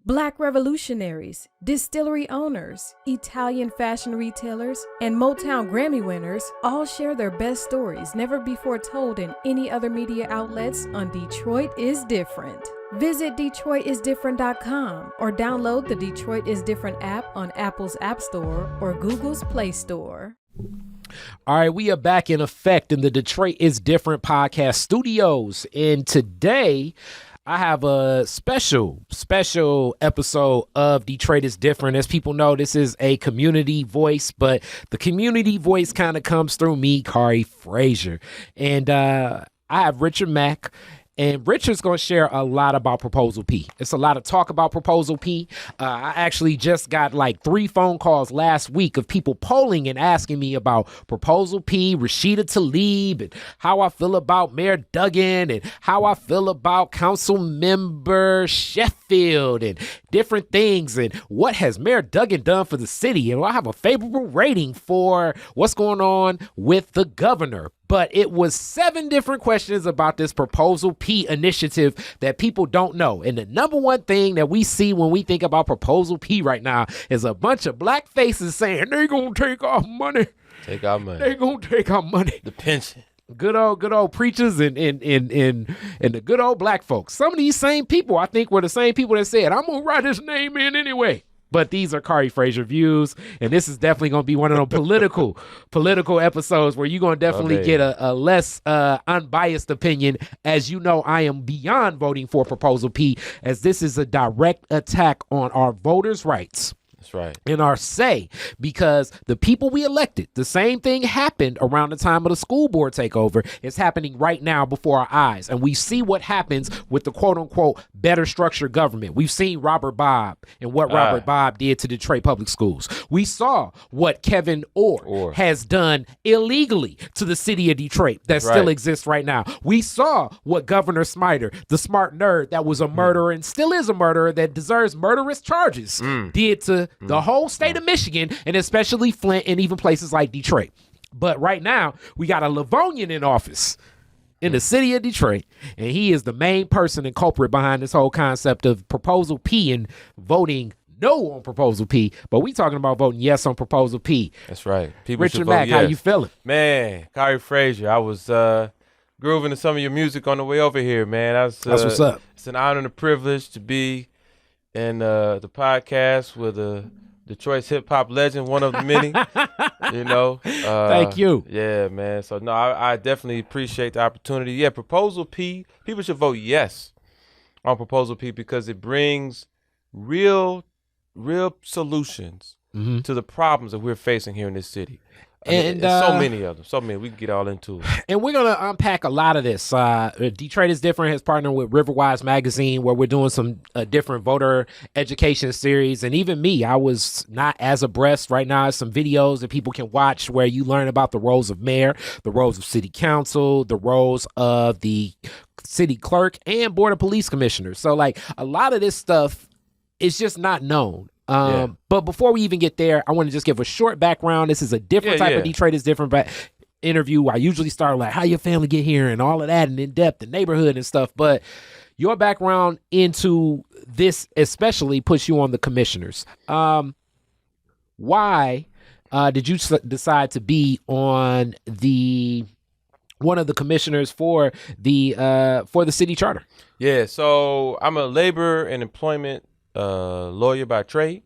Black revolutionaries, distillery owners, Italian fashion retailers, and Motown Grammy winners all share their best stories never before told in any other media outlets on Detroit is Different. Visit DetroitisDifferent.com or download the Detroit is Different app on Apple's App Store or Google's Play Store. All right, we are back in effect in the Detroit is Different podcast studios. And today I have a special episode of Detroit is Different. As people know, this is a community voice, but the community voice kind of comes through me, Kari Frazier. And I have Richard Mack. And Richard's going to share a lot about Proposal P. It's a lot of talk about Proposal P. I actually just got like 3 phone calls last week of people polling and asking me about Proposal P, Rashida Tlaib, and how I feel about Mayor Duggan, and how I feel about Council Member Sheffield, and different things, and what has Mayor Duggan done for the city. And I have a favorable rating for what's going on with the governor. But it was 7 different questions about this Proposal P initiative that people don't know. And the number one thing that we see when we think about Proposal P right now is a bunch of black faces saying they're going to take our money. Take our money. They're going to take our money. The pension. Good old preachers and the good old black folks. Some of these same people, I think, were the same people that said, I'm going to write his name in anyway. But these are Kari Frazier views, and this is definitely going to be one of those political episodes where you're going to definitely get a less unbiased opinion. As you know, I am beyond voting for Proposal P, as this is a direct attack on our voters' rights. That's right. In our say, because the people we elected, the same thing happened around the time of the school board takeover. It's happening right now before our eyes. And we see what happens with the quote unquote better structured government. We've seen Robert Bobb and what Robert Bobb did to Detroit public schools. We saw what Kevin Orr has done illegally to the city of Detroit that still exists right now. We saw what Governor Snyder, the smart nerd that was a murderer and still is a murderer that deserves murderous charges, did to the whole state of Michigan, and especially Flint and even places like Detroit. But right now, we got a Livonian in office in the city of Detroit, and he is the main person and culprit behind this whole concept of Proposal P and voting no on Proposal P. But we talking about voting yes on Proposal P. That's right. People Richard Mack, how you feeling? Man, Kari Frazier, I was grooving to some of your music on the way over here, man. That's what's up. It's an honor and a privilege to be in the podcast with a Detroit's hip hop legend, one of the many. You know, thank you. Yeah, man. So no, I definitely appreciate the opportunity. Yeah, Proposal P. People should vote yes on Proposal P because it brings real solutions to the problems that we're facing here in this city. And so many of them. So many. We can get all into it. And we're going to unpack a lot of this. Detroit is Different has partnered with Riverwise Magazine, where we're doing some different voter education series. And even me, I was not as abreast. Right now, some videos that people can watch where you learn about the roles of mayor, the roles of city council, the roles of the city clerk and board of police commissioners. So like a lot of this stuff is just not known. But before we even get there, I want to just give a short background. This is a different type of Detroit is Different but interview. I usually start like how your family get here and all of that and in depth and neighborhood and stuff. But your background into this especially puts you on the commissioners. Why did you decide to be on one of the commissioners for the city charter? Yeah, so I'm a labor and employment lawyer by trade.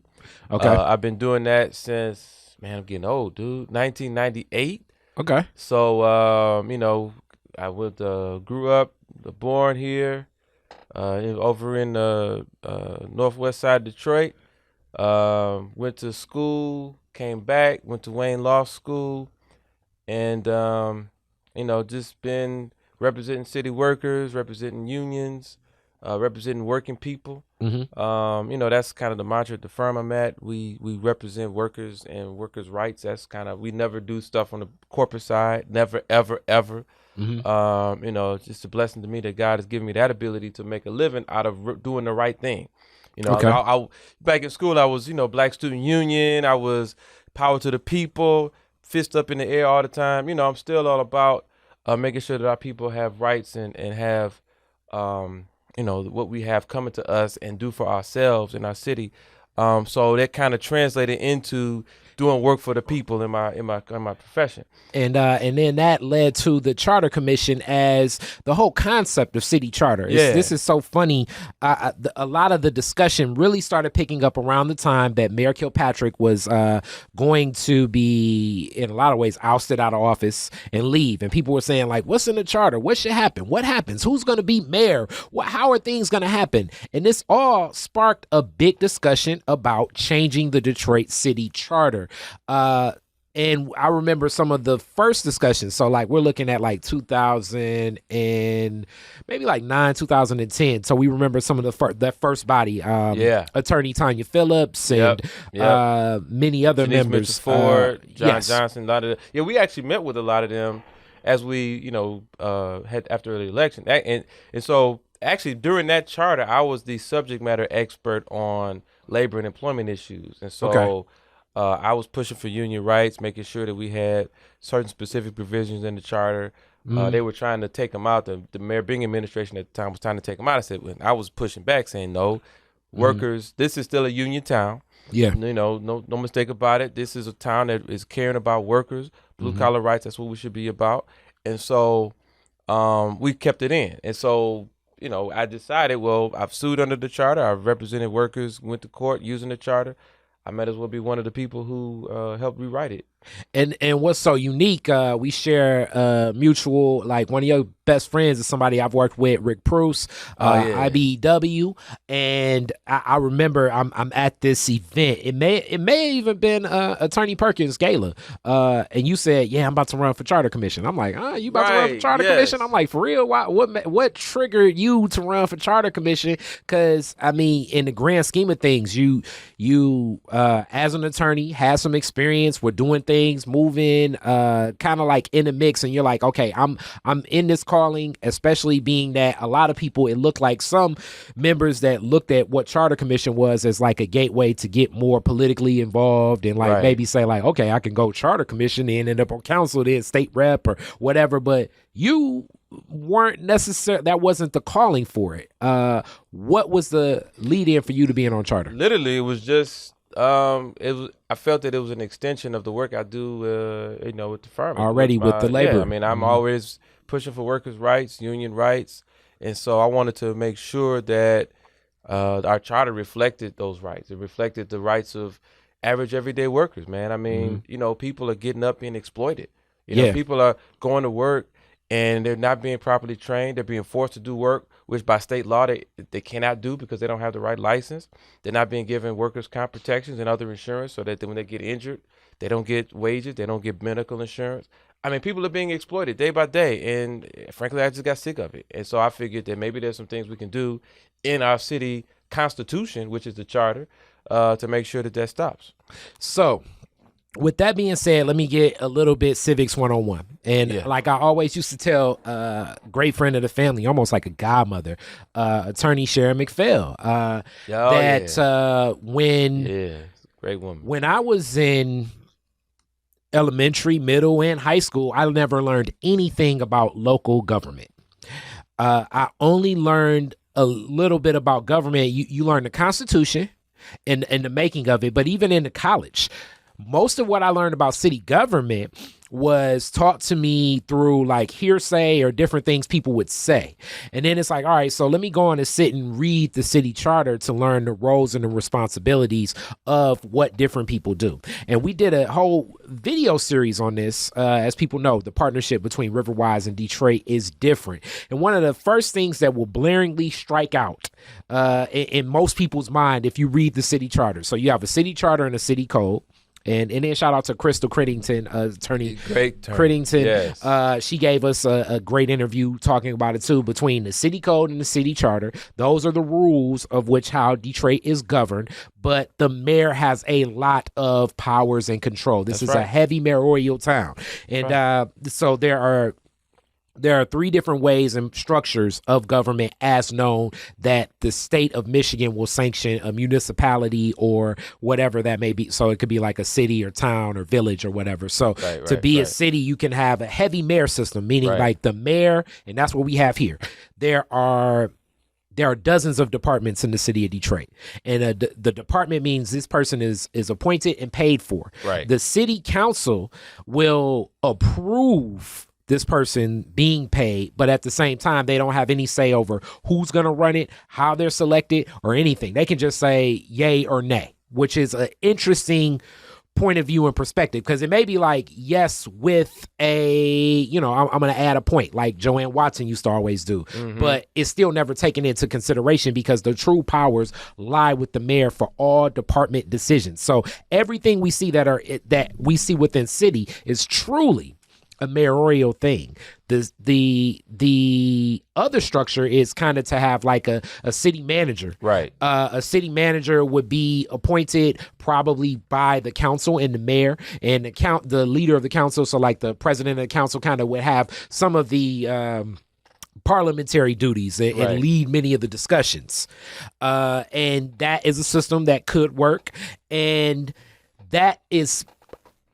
Okay. I've been doing that since, man, I'm getting old, dude. 1998. Okay. So, you know, I grew up, born here, over in northwest side of Detroit. Went to school, came back, went to Wayne Law School, and you know, just been representing city workers, representing unions, representing working people. You know, that's kind of the mantra at the firm I'm at. We represent workers and workers' rights. That's kind of, we never do stuff on the corporate side. Never, ever, ever. You know, it's just a blessing to me that God has given me that ability to make a living out of doing the right thing. You know, I back in school, I was, you know, Black Student Union. I was power to the people, fist up in the air all the time. You know, I'm still all about making sure that our people have rights and have what we have coming to us and do for ourselves in our city. So that kind of translated into doing work for the people in my profession. And then that led to the Charter Commission as the whole concept of city charter. This is so funny. A lot of the discussion really started picking up around the time that Mayor Kilpatrick was going to be, in a lot of ways, ousted out of office and leave. And people were saying, like, what's in the charter? What should happen? What happens? Who's going to be mayor? How are things going to happen? And this all sparked a big discussion about changing the Detroit City Charter. And I remember some of the first discussions. So like we're looking at like 2000 and maybe like 2010. So we remember some of that first body. Attorney Tanya Phillips and many other Janice members. Ford, John Johnson. We actually met with a lot of them as we had after the election. And so actually during that charter, I was the subject matter expert on labor and employment issues. And so I was pushing for union rights, making sure that we had certain specific provisions in the charter. They were trying to take them out. The Mayor Bing administration at the time was trying to take them out. I said, I was pushing back, saying, no, workers, this is still a union town. Yeah. No mistake about it. This is a town that is caring about workers, blue collar rights. That's what we should be about. And so we kept it in. And so, I decided, well, I've sued under the charter. I've represented workers, went to court using the charter. I might as well be one of the people who helped rewrite it. And what's so unique, we share mutual, like one of your best friends is somebody I've worked with, Rick Bruce, IBEW. And I remember I'm at this event. It may even been Attorney Perkins Gala. And you said, I'm about to run for Charter Commission. I'm like, you about to run for Charter Commission? I'm like, for real? What triggered you to run for Charter Commission? Because, I mean, in the grand scheme of things, you as an attorney, had some experience with doing things, moving, kind of like in the mix, and you're like, okay, I'm in this calling, especially being that a lot of people, it looked like some members that looked at what Charter Commission was as like a gateway to get more politically involved and like maybe say like, okay, I can go Charter Commission and end up on council, then state rep or whatever, but you weren't necessarily, that wasn't the calling for it. What was the lead in for you to being on Charter? Literally, it was just I felt that it was an extension of the work I do, with the firm. Already with the labor. Yeah, I mean, I'm always pushing for workers' rights, union rights. And so I wanted to make sure that our charter reflected those rights. It reflected the rights of average everyday workers, man. I mean, people are getting up being exploited. People are going to work and they're not being properly trained. They're being forced to do work, which by state law they cannot do because they don't have the right license. They're not being given workers' comp protections and other insurance so that when they get injured, they don't get wages, they don't get medical insurance. I mean, people are being exploited day by day, and frankly, I just got sick of it. And so I figured that maybe there's some things we can do in our city constitution, which is the charter, to make sure that stops. So with that being said, let me get a little bit civics 101. And like I always used to tell a great friend of the family, almost like a godmother, attorney Sharon McPhail, great woman. When I was in elementary, middle, and high school, I never learned anything about local government. I only learned a little bit about government. You learn the Constitution and the making of it, but even in the college, most of what I learned about city government was taught to me through like hearsay or different things people would say. And then it's like, all right, so let me go on and sit and read the city charter to learn the roles and the responsibilities of what different people do. And we did a whole video series on this. As people know, the partnership between Riverwise and Detroit is different. And one of the first things that will blaringly strike out in most people's mind if you read the city charter. So you have a city charter and a city code. And then shout out to Crystal Crittington, attorney Crittington. Yes. She gave us a great interview talking about it too, between the city code and the city charter. Those are the rules of which how Detroit is governed. But the mayor has a lot of powers and control. This is a heavy mayoral town. And so there are three different ways and structures of government as known that the state of Michigan will sanction a municipality or whatever that may be. So it could be like a city or town or village or whatever. So to be a city, you can have a heavy mayor system, meaning like the mayor, and that's what we have here. There there are dozens of departments in the city of Detroit. And the department means this person is appointed and paid for. Right. The city council will approve this person being paid, but at the same time, they don't have any say over who's going to run it, how they're selected, or anything. They can just say yay or nay, which is an interesting point of view and perspective, because it may be like yes with a, I'm going to add a point like Joanne Watson used to always do, but it's still never taken into consideration because the true powers lie with the mayor for all department decisions. So everything we see that we see within city is truly a mayoral thing. The other structure is kind of to have like a city manager. Right. A city manager would be appointed probably by the council and the mayor and the leader of the council. So like the president of the council kind of would have some of the parliamentary duties and lead many of the discussions. And that is a system that could work. And that is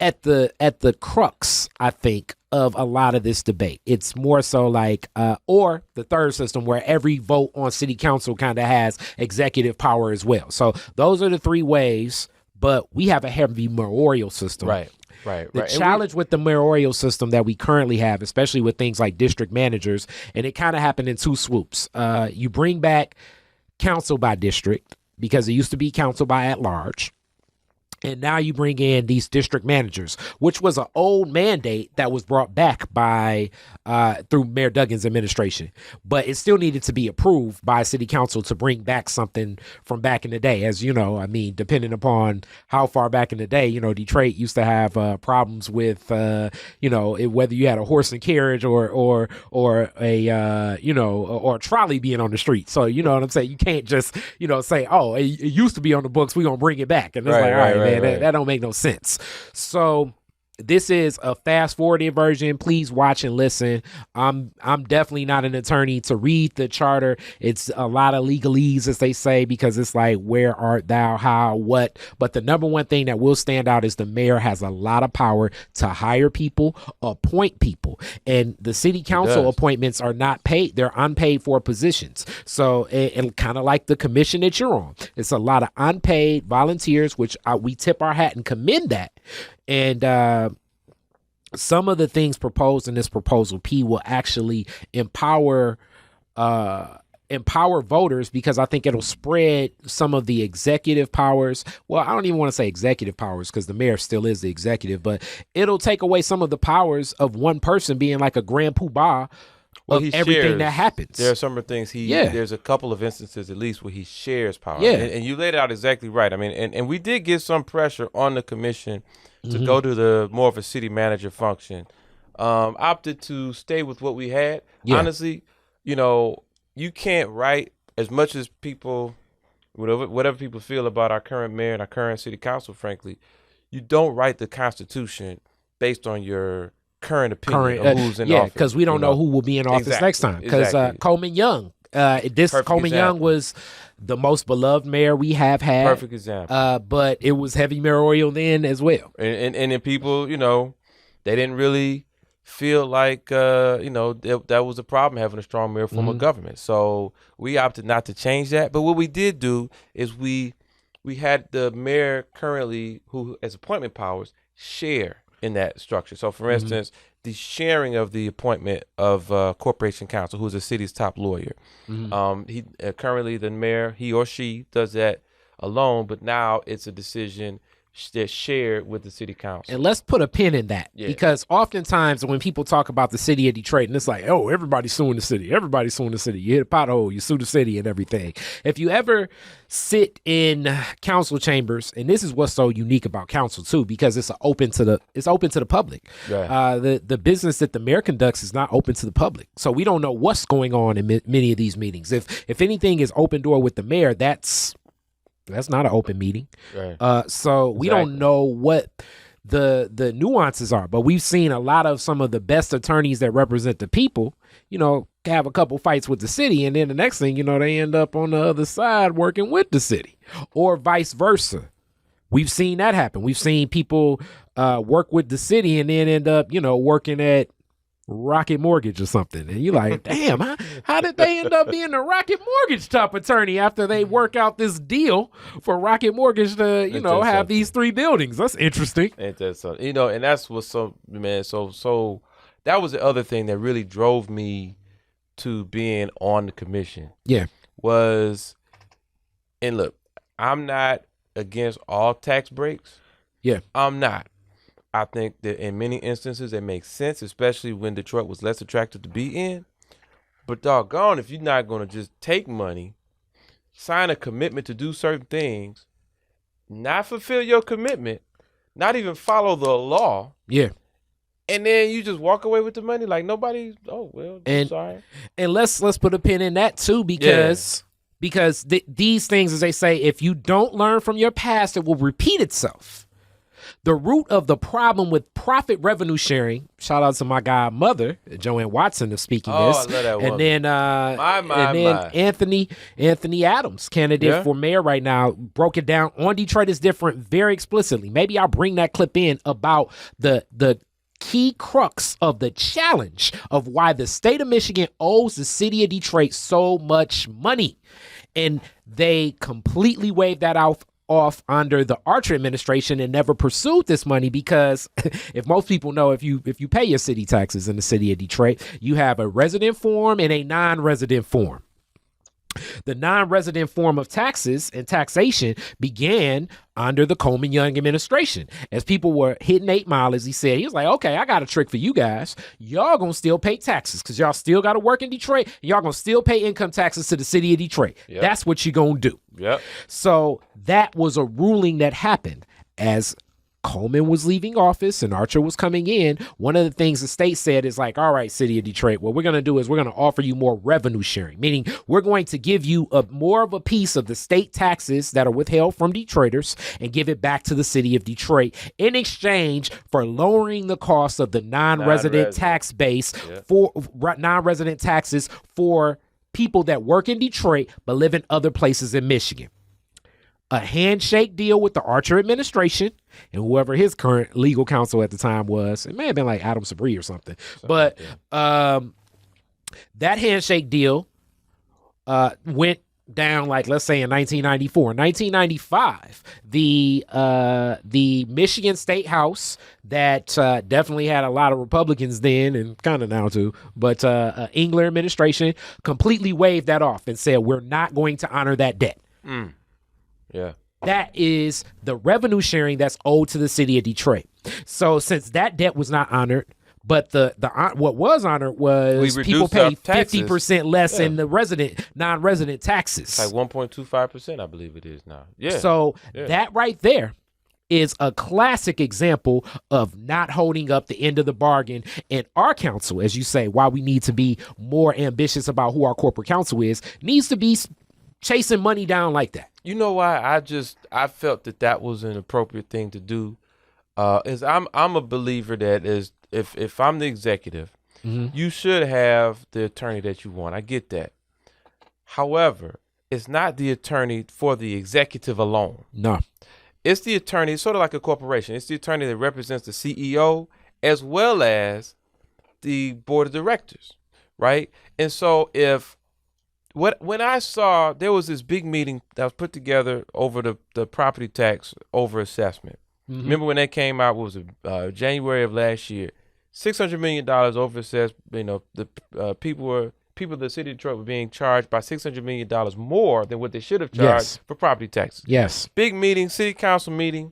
at the crux, I think, of a lot of this debate. It's more so like, or the third system where every vote on city council kind of has executive power as well. So those are the three ways, but we have a heavy mayoral system. Right. The challenge with the mayoral system that we currently have, especially with things like district managers, and it kind of happened in two swoops. You bring back council by district because it used to be council by at large. And now you bring in these district managers, which was an old mandate that was brought back by through Mayor Duggan's administration. But it still needed to be approved by city council to bring back something from back in the day. As you know, I mean, depending upon how far back in the day, Detroit used to have problems with, whether you had a horse and carriage or a trolley being on the street. So, you know what I'm saying? You can't just, say, oh, it used to be on the books. We're going to bring it back. And it's all right, man. That don't make no sense. So this is a fast forwarded version. Please watch and listen. I'm definitely not an attorney to read the charter. It's a lot of legalese, as they say, because it's like, where art thou, how, what? But the number one thing that will stand out is the mayor has a lot of power to hire people, appoint people. And the city council appointments are not paid. They're unpaid for positions. So and kind of like the commission that you're on. It's a lot of unpaid volunteers, which we tip our hat and commend that. And some of the things proposed in this proposal P will actually empower voters, because I think it'll spread some of the executive powers. Well, I don't even want to say executive powers because the mayor still is the executive, but it'll take away some of the powers of one person being like a grand poobah of everything that happens. There are some of the things there's a couple of instances at least where he shares power. Yeah. And you laid it out exactly right. I mean, and we did get some pressure on the commission to go to the more of a city manager function. Opted to stay with what we had. Yeah. Honestly, you can't write, as much as people, whatever people feel about our current mayor and our current city council, frankly, you don't write the Constitution based on your current opinion of who's in office. Because we don't know who will be in office next time. Because Coleman Young, Young was the most beloved mayor we have had. Perfect example. But it was heavy mayoral then as well. And then people, they didn't really feel like, that was a problem, having a strong mayor form of government. So we opted not to change that. But what we did do is we had the mayor currently, who has appointment powers, share in that structure. So, for instance, the sharing of the appointment of corporation counsel, who's the city's top lawyer. He currently, the mayor, he or she does that alone, but now it's a decision that's shared with the city council. And let's put a pin in that, because oftentimes when people talk about the city of Detroit, and it's like, oh, everybody's suing the city. Everybody's suing the city. You hit a pothole, you sue the city and everything. If you ever sit in council chambers, and this is what's so unique about council too, because it's open to the public. Yeah. The business that the mayor conducts is not open to the public, so we don't know what's going on in many of these meetings. If anything is open door with the mayor, that's not an open meeting. Right. So we don't know what the nuances are, but we've seen a lot of some of the best attorneys that represent the people, have a couple fights with the city, and then the next thing they end up on the other side working with the city, or vice versa. We've seen that happen. We've seen people work with the city and then end up, working at Rocket Mortgage or something. And you're like, damn, how did they end up being the Rocket Mortgage top attorney after they work out this deal for Rocket Mortgage to, have these 3 buildings? That's interesting. Ain't that something? And that's what's so that was the other thing that really drove me to being on the commission. Yeah. And look, I'm not against all tax breaks. Yeah. I'm not. I think that in many instances it makes sense, especially when Detroit was less attractive to be in. But doggone, if you're not going to just take money, sign a commitment to do certain things, not fulfill your commitment, not even follow the law. Yeah. And then you just walk away with the money like nobody. Oh well, sorry. And let's put a pin in that too, because these things, as they say, if you don't learn from your past, it will repeat itself. The root of the problem with profit revenue sharing, shout out to my godmother, Joanne Watson, of Speaking This. I love that woman. And then Anthony Adams, candidate for mayor right now, broke it down on Detroit is Different very explicitly. Maybe I'll bring that clip in about the key crux of the challenge of why the state of Michigan owes the city of Detroit so much money. And they completely waived that off under the Archer administration and never pursued this money because if most people know, if you pay your city taxes in the city of Detroit, you have a resident form and a non-resident form. The non-resident form of taxes and taxation began under the Coleman Young administration. As people were hitting 8 Mile, as he said, he was like, okay, I got a trick for you guys. Y'all gonna still pay taxes because y'all still got to work in Detroit. Y'all gonna still pay income taxes to the city of Detroit. Yep. That's what you're gonna do. Yep. So that was a ruling that happened as Coleman was leaving office and Archer was coming in. One of the things the state said is like, all right, city of Detroit, what we're going to do is we're going to offer you more revenue sharing, meaning we're going to give you more of a piece of the state taxes that are withheld from Detroiters and give it back to the city of Detroit in exchange for lowering the cost of the non-resident tax base for non-resident taxes for people that work in Detroit but live in other places in Michigan. A handshake deal with the Archer administration and whoever his current legal counsel at the time was. It may have been like Adam Sabree or something. But that handshake deal went down, like, let's say in 1994. In 1995, the Michigan State House that definitely had a lot of Republicans then and kind of now too, but Engler administration completely waived that off and said, we're not going to honor that debt. Yeah. That is the revenue sharing that's owed to the city of Detroit. So since that debt was not honored, but the what was honored was people pay 50% less in the non-resident taxes. It's like 1.25%, I believe it is now. Yeah. So that right there is a classic example of not holding up the end of the bargain. And our council, as you say, why we need to be more ambitious about who our corporate council is, needs to be chasing money down like that. You know why I felt that was an appropriate thing to do, is I'm a believer that is if I'm the executive, you should have the attorney that you want. I get that. However, it's not the attorney for the executive alone. No. It's the attorney, it's sort of like a corporation. It's the attorney that represents the CEO as well as the board of directors, right? And so when I saw there was this big meeting that was put together over the property tax over assessment. Remember when that came out? What was it? January of last year, $600 million over assessed. The people of the city of Detroit were being charged by $600 million more than what they should have charged for property taxes. Yes. Big meeting, city council meeting.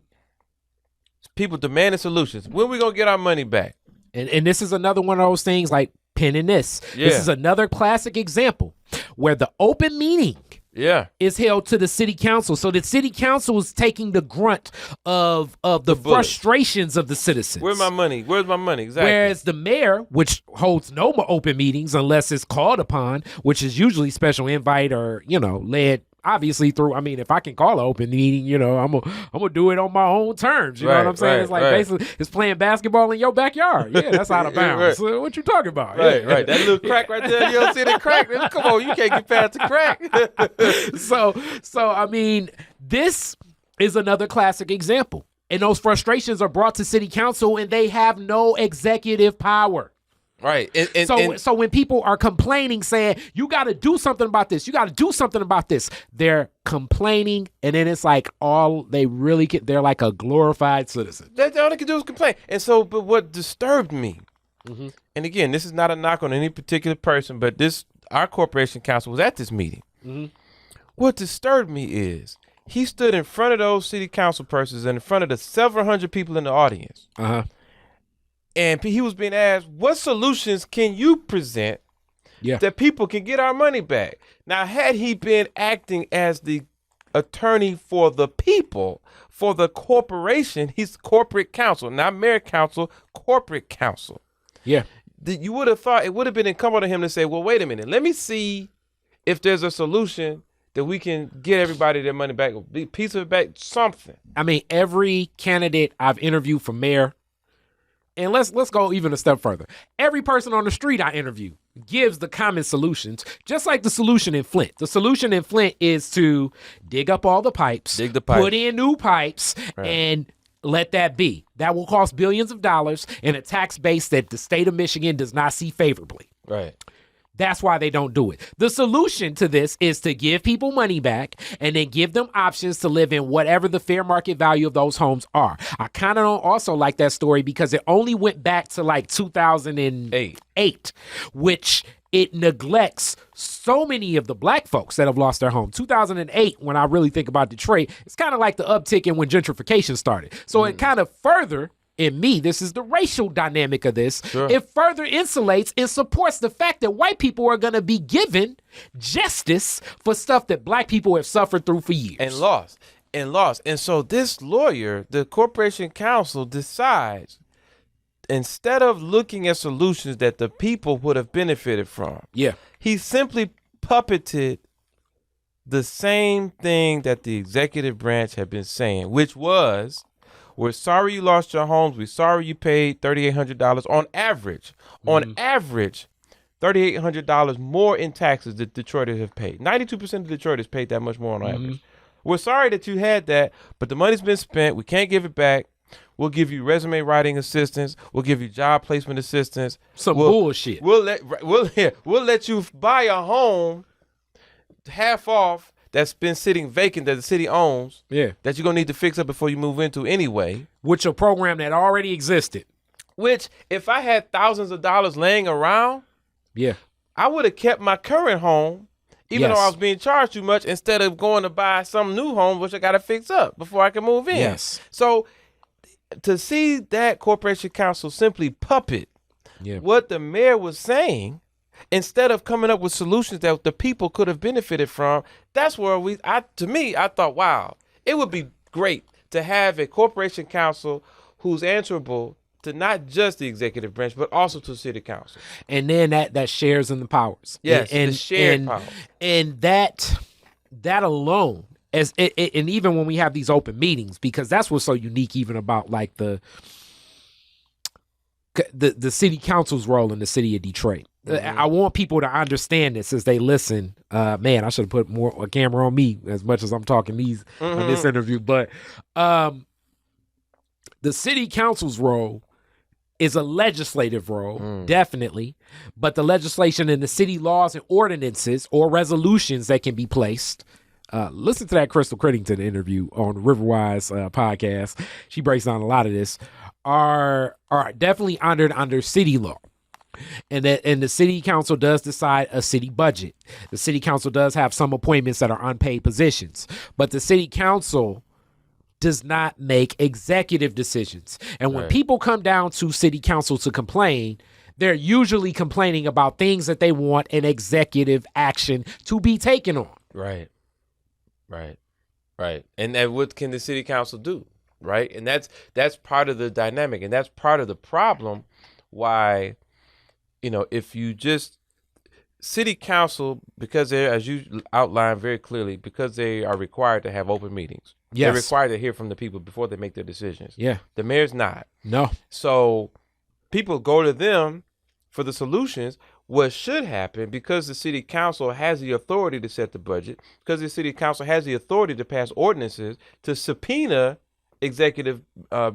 People demanding solutions. When are we gonna get our money back? And this is another one of those things like pinning this. Yeah. This is another classic example where the open meeting is held to the city council. So the city council is taking the grunt of the frustrations of the citizens. Where's my money? Where's my money? Exactly. Whereas the mayor, which holds no more open meetings unless it's called upon, which is usually special invite or, led obviously through, if I can call an open meeting, I'm gonna do it on my own terms. You know what I'm saying? It's like basically it's playing basketball in your backyard. Yeah, that's out of bounds. So what you talking about? Right. That little crack right there, you don't see the crack? Come on, you can't get past the crack. So this is another classic example. And those frustrations are brought to city council and they have no executive power. Right. So when people are complaining, saying, you got to do something about this, you got to do something about this, they're complaining, and then it's like all they really get, they're like a glorified citizen. That's all they can do is complain. And so, but what disturbed me, and again, this is not a knock on any particular person, but our corporation counsel was at this meeting. What disturbed me is he stood in front of those city council persons and in front of the several hundred people in the audience. And he was being asked, what solutions can you present that people can get our money back? Now, had he been acting as the attorney for the people, for the corporation, he's corporate counsel, not mayor counsel, corporate counsel. Yeah. You would have thought it would have been incumbent on him to say, well, wait a minute, let me see if there's a solution that we can get everybody their money back, a piece of it back, something. I mean, every candidate I've interviewed for mayor, and let's go even a step further. Every person on the street I interview gives the common solutions, just like the solution in Flint. The solution in Flint is to dig up all the pipes, put in new pipes, and let that be. That will cost billions of dollars in a tax base that the state of Michigan does not see favorably. Right. That's why they don't do it. The solution to this is to give people money back and then give them options to live in whatever the fair market value of those homes are. I kind of don't also like that story because it only went back to like 2008, which it neglects so many of the black folks that have lost their home. 2008, when I really think about Detroit, it's kind of like the uptick in when gentrification started. So it kind of further... In me, this is the racial dynamic of this. Sure. It further insulates and supports the fact that white people are going to be given justice for stuff that black people have suffered through for years. And lost. And so this lawyer, the corporation counsel, decides, instead of looking at solutions that the people would have benefited from, he simply puppeted the same thing that the executive branch had been saying, which was... We're sorry you lost your homes. We're sorry you paid $3,800 on average. On average, $3,800 more in taxes that Detroiters have paid. 92% of Detroiters paid that much more on average. We're sorry that you had that, but the money's been spent. We can't give it back. We'll give you resume writing assistance. We'll give you job placement assistance. Bullshit. We'll let you buy a home half off. That's been sitting vacant that the city owns, that you're going to need to fix up before you move into anyway. Which a program that already existed. Which, if I had thousands of dollars laying around, I would have kept my current home, even though I was being charged too much, instead of going to buy some new home, which I got to fix up before I can move in. Yes. So, to see that corporation counsel simply puppet what the mayor was saying, instead of coming up with solutions that the people could have benefited from, that's where I thought, wow, it would be great to have a corporation counsel who's answerable to not just the executive branch, but also to the city council. And then that shares in the powers. Yes, the shared powers. And that alone, and even when we have these open meetings, because that's what's so unique even about like the city council's role in the city of Detroit. I want people to understand this as they listen. Man, I should have put a camera on me as much as I'm talking on this interview. But the city council's role is a legislative role, definitely. But the legislation and the city laws and ordinances or resolutions that can be placed. Listen to that Crystal Crittington interview on Riverwise podcast. She breaks down a lot of this. Are definitely honored under city law. And the city council does decide a city budget. The city council does have some appointments that are unpaid positions, but the city council does not make executive decisions. And when people come down to city council to complain, they're usually complaining about things that they want an executive action to be taken on. Right. And then what can the city council do? Right. And that's part of the dynamic, and that's part of the problem why, if you just city council, because they, as you outlined very clearly, because they are required to have open meetings. They're required to hear from the people before they make their decisions. Yeah. The mayor's not. No. So people go to them for the solutions. What should happen, because the city council has the authority to set the budget, because the city council has the authority to pass ordinances, to subpoena executive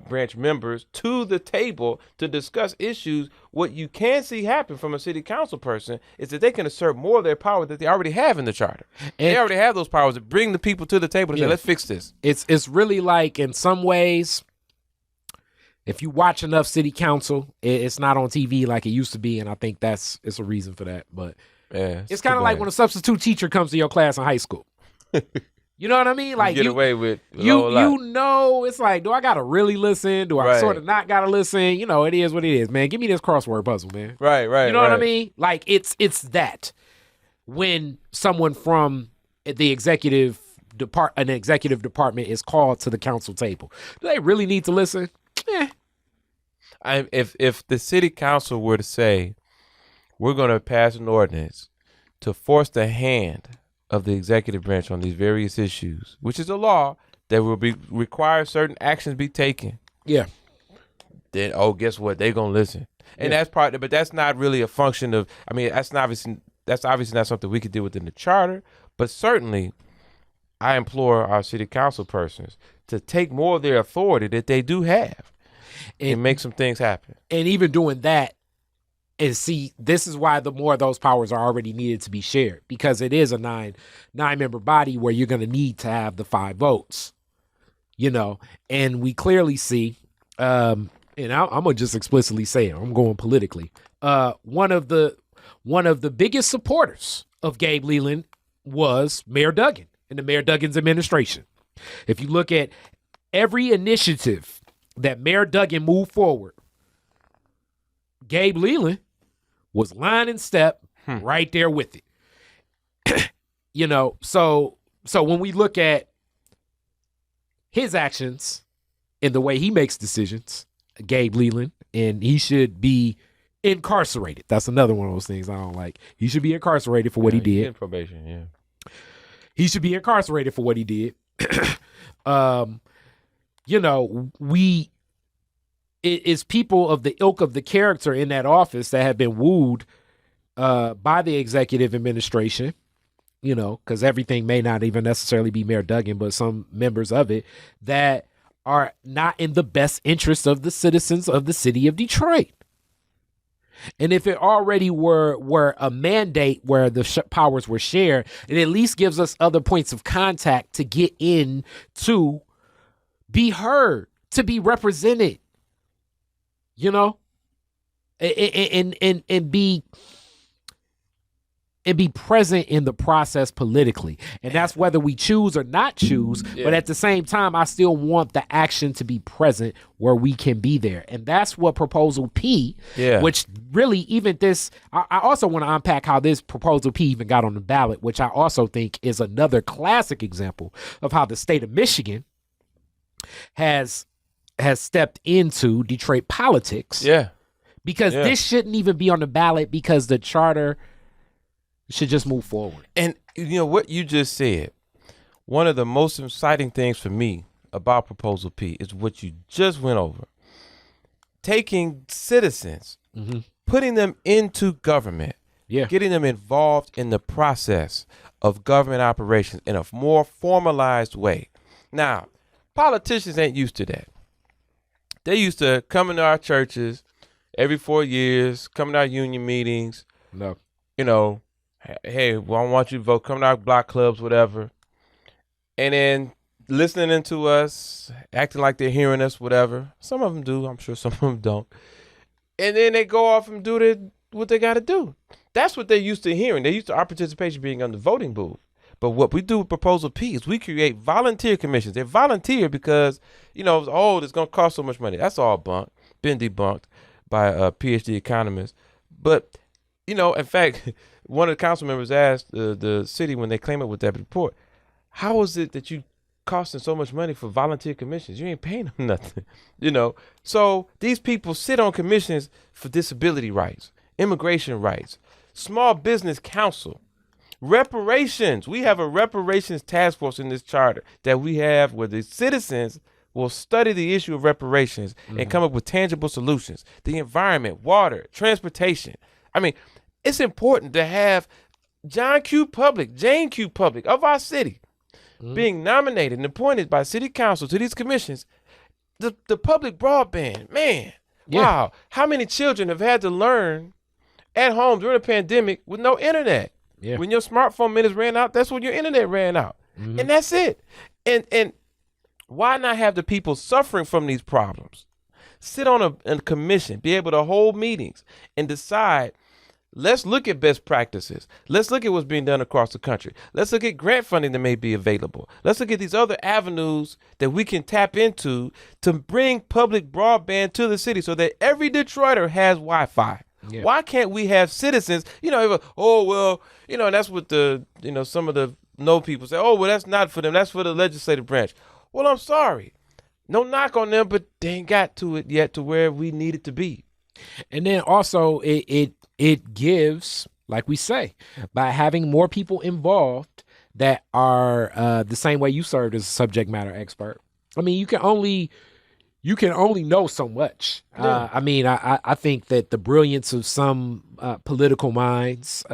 branch members to the table to discuss issues. What you can see happen from a city council person is that they can assert more of their power that they already have in the charter. And they already have those powers to bring the people to the table and say, let's fix this. It's really like, in some ways, if you watch enough city council, it's not on TV like it used to be, and I think it's a reason for that. But it's kind of like when a substitute teacher comes to your class in high school. You know what I mean? Like, you get away with you know, it's like, do I gotta really listen? Do I sort of not gotta listen? You know, it is what it is, man. Give me this crossword puzzle, man. Right. You know what I mean? Like, it's that when someone from the executive department is called to the council table, do they really need to listen? If the city council were to say, we're going to pass an ordinance to force the hand of the executive branch on these various issues, which is a law that will require certain actions be taken. Yeah. Then, guess what? They're going to listen. And that's but that's not really a function of, I mean, that's obviously not something we could do within the charter, but certainly I implore our city council persons to take more of their authority that they do have and make some things happen. And even doing that, and see, this is why the more of those powers are already needed to be shared, because it is a nine-member body where you're going to need to have the 5 votes, you know. And we clearly see, and I'm going to just explicitly say it, I'm going politically. One of the biggest supporters of Gabe Leland was Mayor Duggan and the Mayor Duggan's administration. If you look at every initiative that Mayor Duggan moved forward, Gabe Leland was line and step right there with it. You know, so when we look at his actions and the way he makes decisions, Gabe Leland, and he should be incarcerated. That's another one of those things I don't like. He should be incarcerated for what he did. In probation, He should be incarcerated for what he did. You know, it's people of the ilk of the character in that office that have been wooed by the executive administration, you know, because everything may not even necessarily be Mayor Duggan, but some members of it that are not in the best interest of the citizens of the city of Detroit. And if it already were a mandate where the powers were shared, it at least gives us other points of contact to get in, to be heard, to be represented, you know, and be present in the process politically. And that's whether we choose or not choose. Yeah. But at the same time, I still want the action to be present where we can be there. And that's what Proposal P, which really even this, I also want to unpack how this Proposal P even got on the ballot, which I also think is another classic example of how the state of Michigan has stepped into Detroit politics. Yeah. Because this shouldn't even be on the ballot, because the charter should just move forward. And you know what you just said, one of the most exciting things for me about Proposal P is what you just went over. Taking citizens, putting them into government, getting them involved in the process of government operations in a more formalized way. Now, politicians ain't used to that. They used to come into our churches every 4 years, come to our union meetings. No. You know, hey, well, I want you to vote, come to our block clubs, whatever. And then listening to us, acting like they're hearing us, whatever. Some of them do. I'm sure some of them don't. And then they go off and do what they got to do. That's what they're used to hearing. They're used to our participation being on the voting booth. But what we do with Proposal P is we create volunteer commissions. They're volunteer because, you know, it's going to cost so much money. That's all been debunked by a PhD economist. But, you know, in fact, one of the council members asked the city when they came up with that report, how is it that you costing so much money for volunteer commissions? You ain't paying them nothing, you know? So these people sit on commissions for disability rights, immigration rights, small business council, reparations. We have a reparations task force in this charter that we have where the citizens will study the issue of reparations and come up with tangible solutions. The environment, water, transportation. I mean, it's important to have Jane Q. Public of our city being nominated and appointed by city council to these commissions the public broadband, man. Yeah. Wow. How many children have had to learn at home during a pandemic with no internet? Yeah. When your smartphone minutes ran out, that's when your internet ran out. Mm-hmm. And that's it. And why not have the people suffering from these problems sit on a commission, be able to hold meetings and decide, let's look at best practices. Let's look at what's being done across the country. Let's look at grant funding that may be available. Let's look at these other avenues that we can tap into to bring public broadband to the city so that every Detroiter has Wi-Fi. Yeah. Why can't we have citizens, and that's what some of the people say, oh, well, that's not for them. That's for the legislative branch. Well, I'm sorry. No knock on them, but they ain't got to it yet to where we need it to be. And then also it gives, like we say, by having more people involved that are the same way you served as a subject matter expert. I mean, you can only know so much. Yeah. I think that the brilliance of some political minds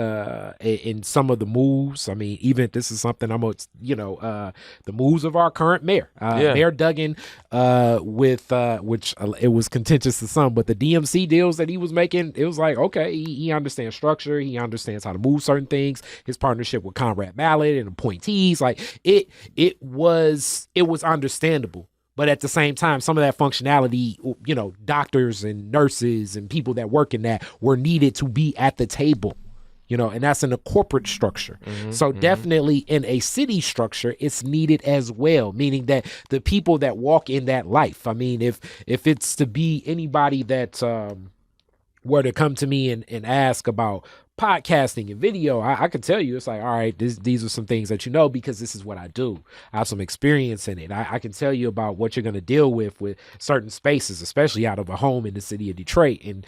in some of the moves. I mean, even if this is something the moves of our current mayor, Mayor Duggan, with which it was contentious to some, but the DMC deals that he was making, it was like, okay, he understands structure, he understands how to move certain things. His partnership with Conrad Mallett and appointees, like it was understandable. But at the same time, some of that functionality, doctors and nurses and people that work in that were needed to be at the table, and that's in a corporate structure. Mm-hmm, so definitely in a city structure, it's needed as well, meaning that the people that walk in that life, I mean, if it's to be anybody that were to come to me and ask about podcasting and video, I could tell you, it's like, all right, these are some things that because this is what I do. I have some experience in it. I can tell you about what you're going to deal with certain spaces, especially out of a home in the city of Detroit, and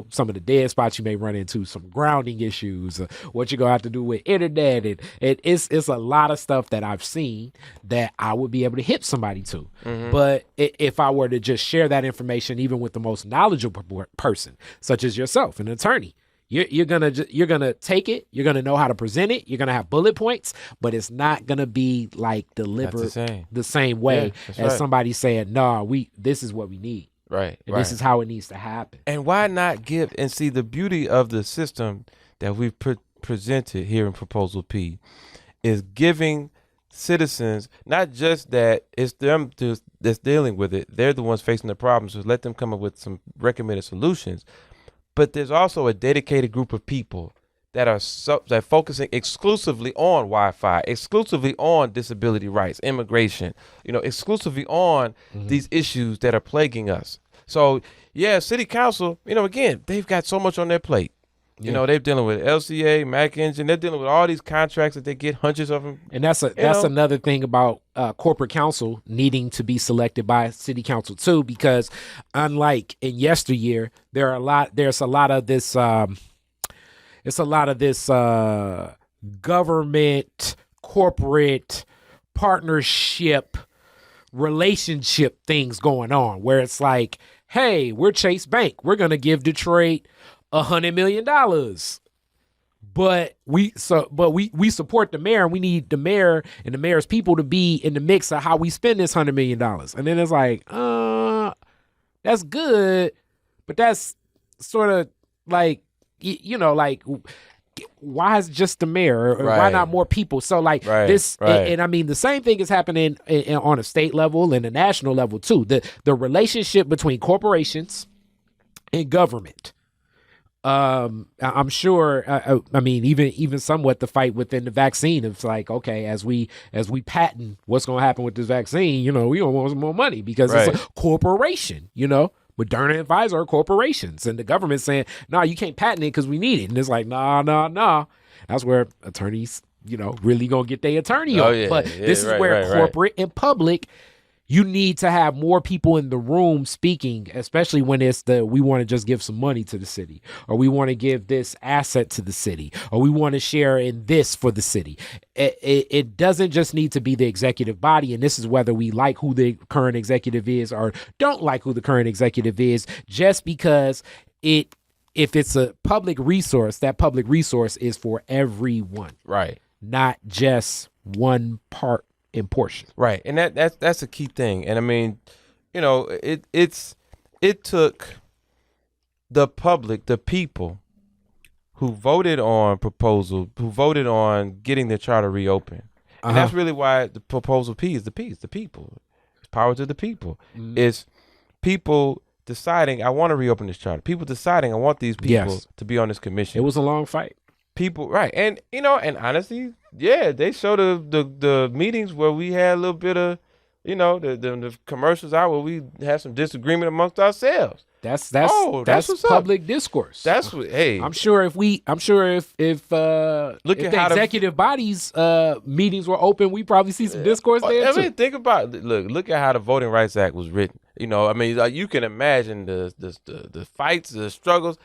some of the dead spots you may run into, some grounding issues, what you're going to have to do with internet, and it's a lot of stuff that I've seen that I would be able to hit somebody to. Mm-hmm. But if I were to just share that information, even with the most knowledgeable person, such as yourself, an attorney, You're gonna take it. You're gonna know how to present it. You're gonna have bullet points, but it's not gonna be like delivered the same way as somebody saying, "No, this is what we need." Right. And this is how it needs to happen. And why not give and see the beauty of the system that we've presented here in Proposal P is giving citizens, not just that it's them that's dealing with it. They're the ones facing the problems. So let them come up with some recommended solutions. But there's also a dedicated group of people that are focusing exclusively on Wi-Fi, exclusively on disability rights, immigration, exclusively on these issues that are plaguing us. So, city council, again, they've got so much on their plate. Yeah. They're dealing with LCA, Mack Engine. They're dealing with all these contracts that they get hundreds of them. And that's another thing about corporate council needing to be selected by city council too, because unlike in yesteryear, there's a lot of this government corporate partnership relationship things going on where it's like, hey, we're Chase Bank. We're gonna give Detroit $100 million, but we support the mayor, and we need the mayor and the mayor's people to be in the mix of how we spend this $100 million. And then it's like, that's good, but that's sort of like, why is just the mayor, or why not more people? So and I mean, the same thing is happening on a state level and a national level too. The relationship between corporations and government. I'm sure. I mean, even somewhat the fight within the vaccine. It's like, okay, as we patent what's going to happen with this vaccine, we don't want more money because it's a corporation. Moderna and Pfizer are corporations, and the government's saying, no, you can't patent it because we need it. And it's like, nah. That's where attorneys, really gonna get their attorney on. Yeah, but this is where corporate and public. You need to have more people in the room speaking, especially when it's we want to just give some money to the city, or we want to give this asset to the city, or we want to share in this for the city. It doesn't just need to be the executive body, and this is whether we like who the current executive is or don't like who the current executive is, just because if it's a public resource, that public resource is for everyone. Right. Not just one part in portion. Right. And that's a key thing. And I mean, it took the public, the people who voted on who voted on getting the charter reopened. And that's really why the proposal P is the people. It's power to the people. It's people deciding, I want to reopen this charter. People deciding, I want these people to be on this commission. It was a long fight. People, right. And, and honestly, they showed the meetings where we had a little bit of, the commercials out where we had some disagreement amongst ourselves. That's public discourse. That's what. Hey, I'm sure if the executive body's meetings were open, we probably see some discourse there too. Think about look at how the Voting Rights Act was written. You can imagine the fights, the struggles.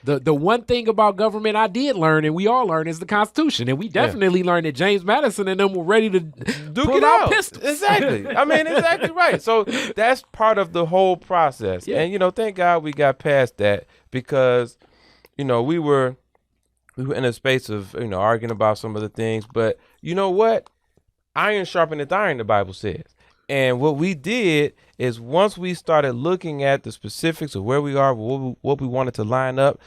The one thing about government I did learn, and we all learned, is the Constitution, and we definitely learned that James Madison and them were ready to pull out pistols. Exactly. Exactly right. So that's part of the whole process, and thank God we got past that because, we were in a space of arguing about some of the things, but you know what? Iron sharpeneth iron, the Bible says. And what we did is once we started looking at the specifics of where we are, what we wanted to line up,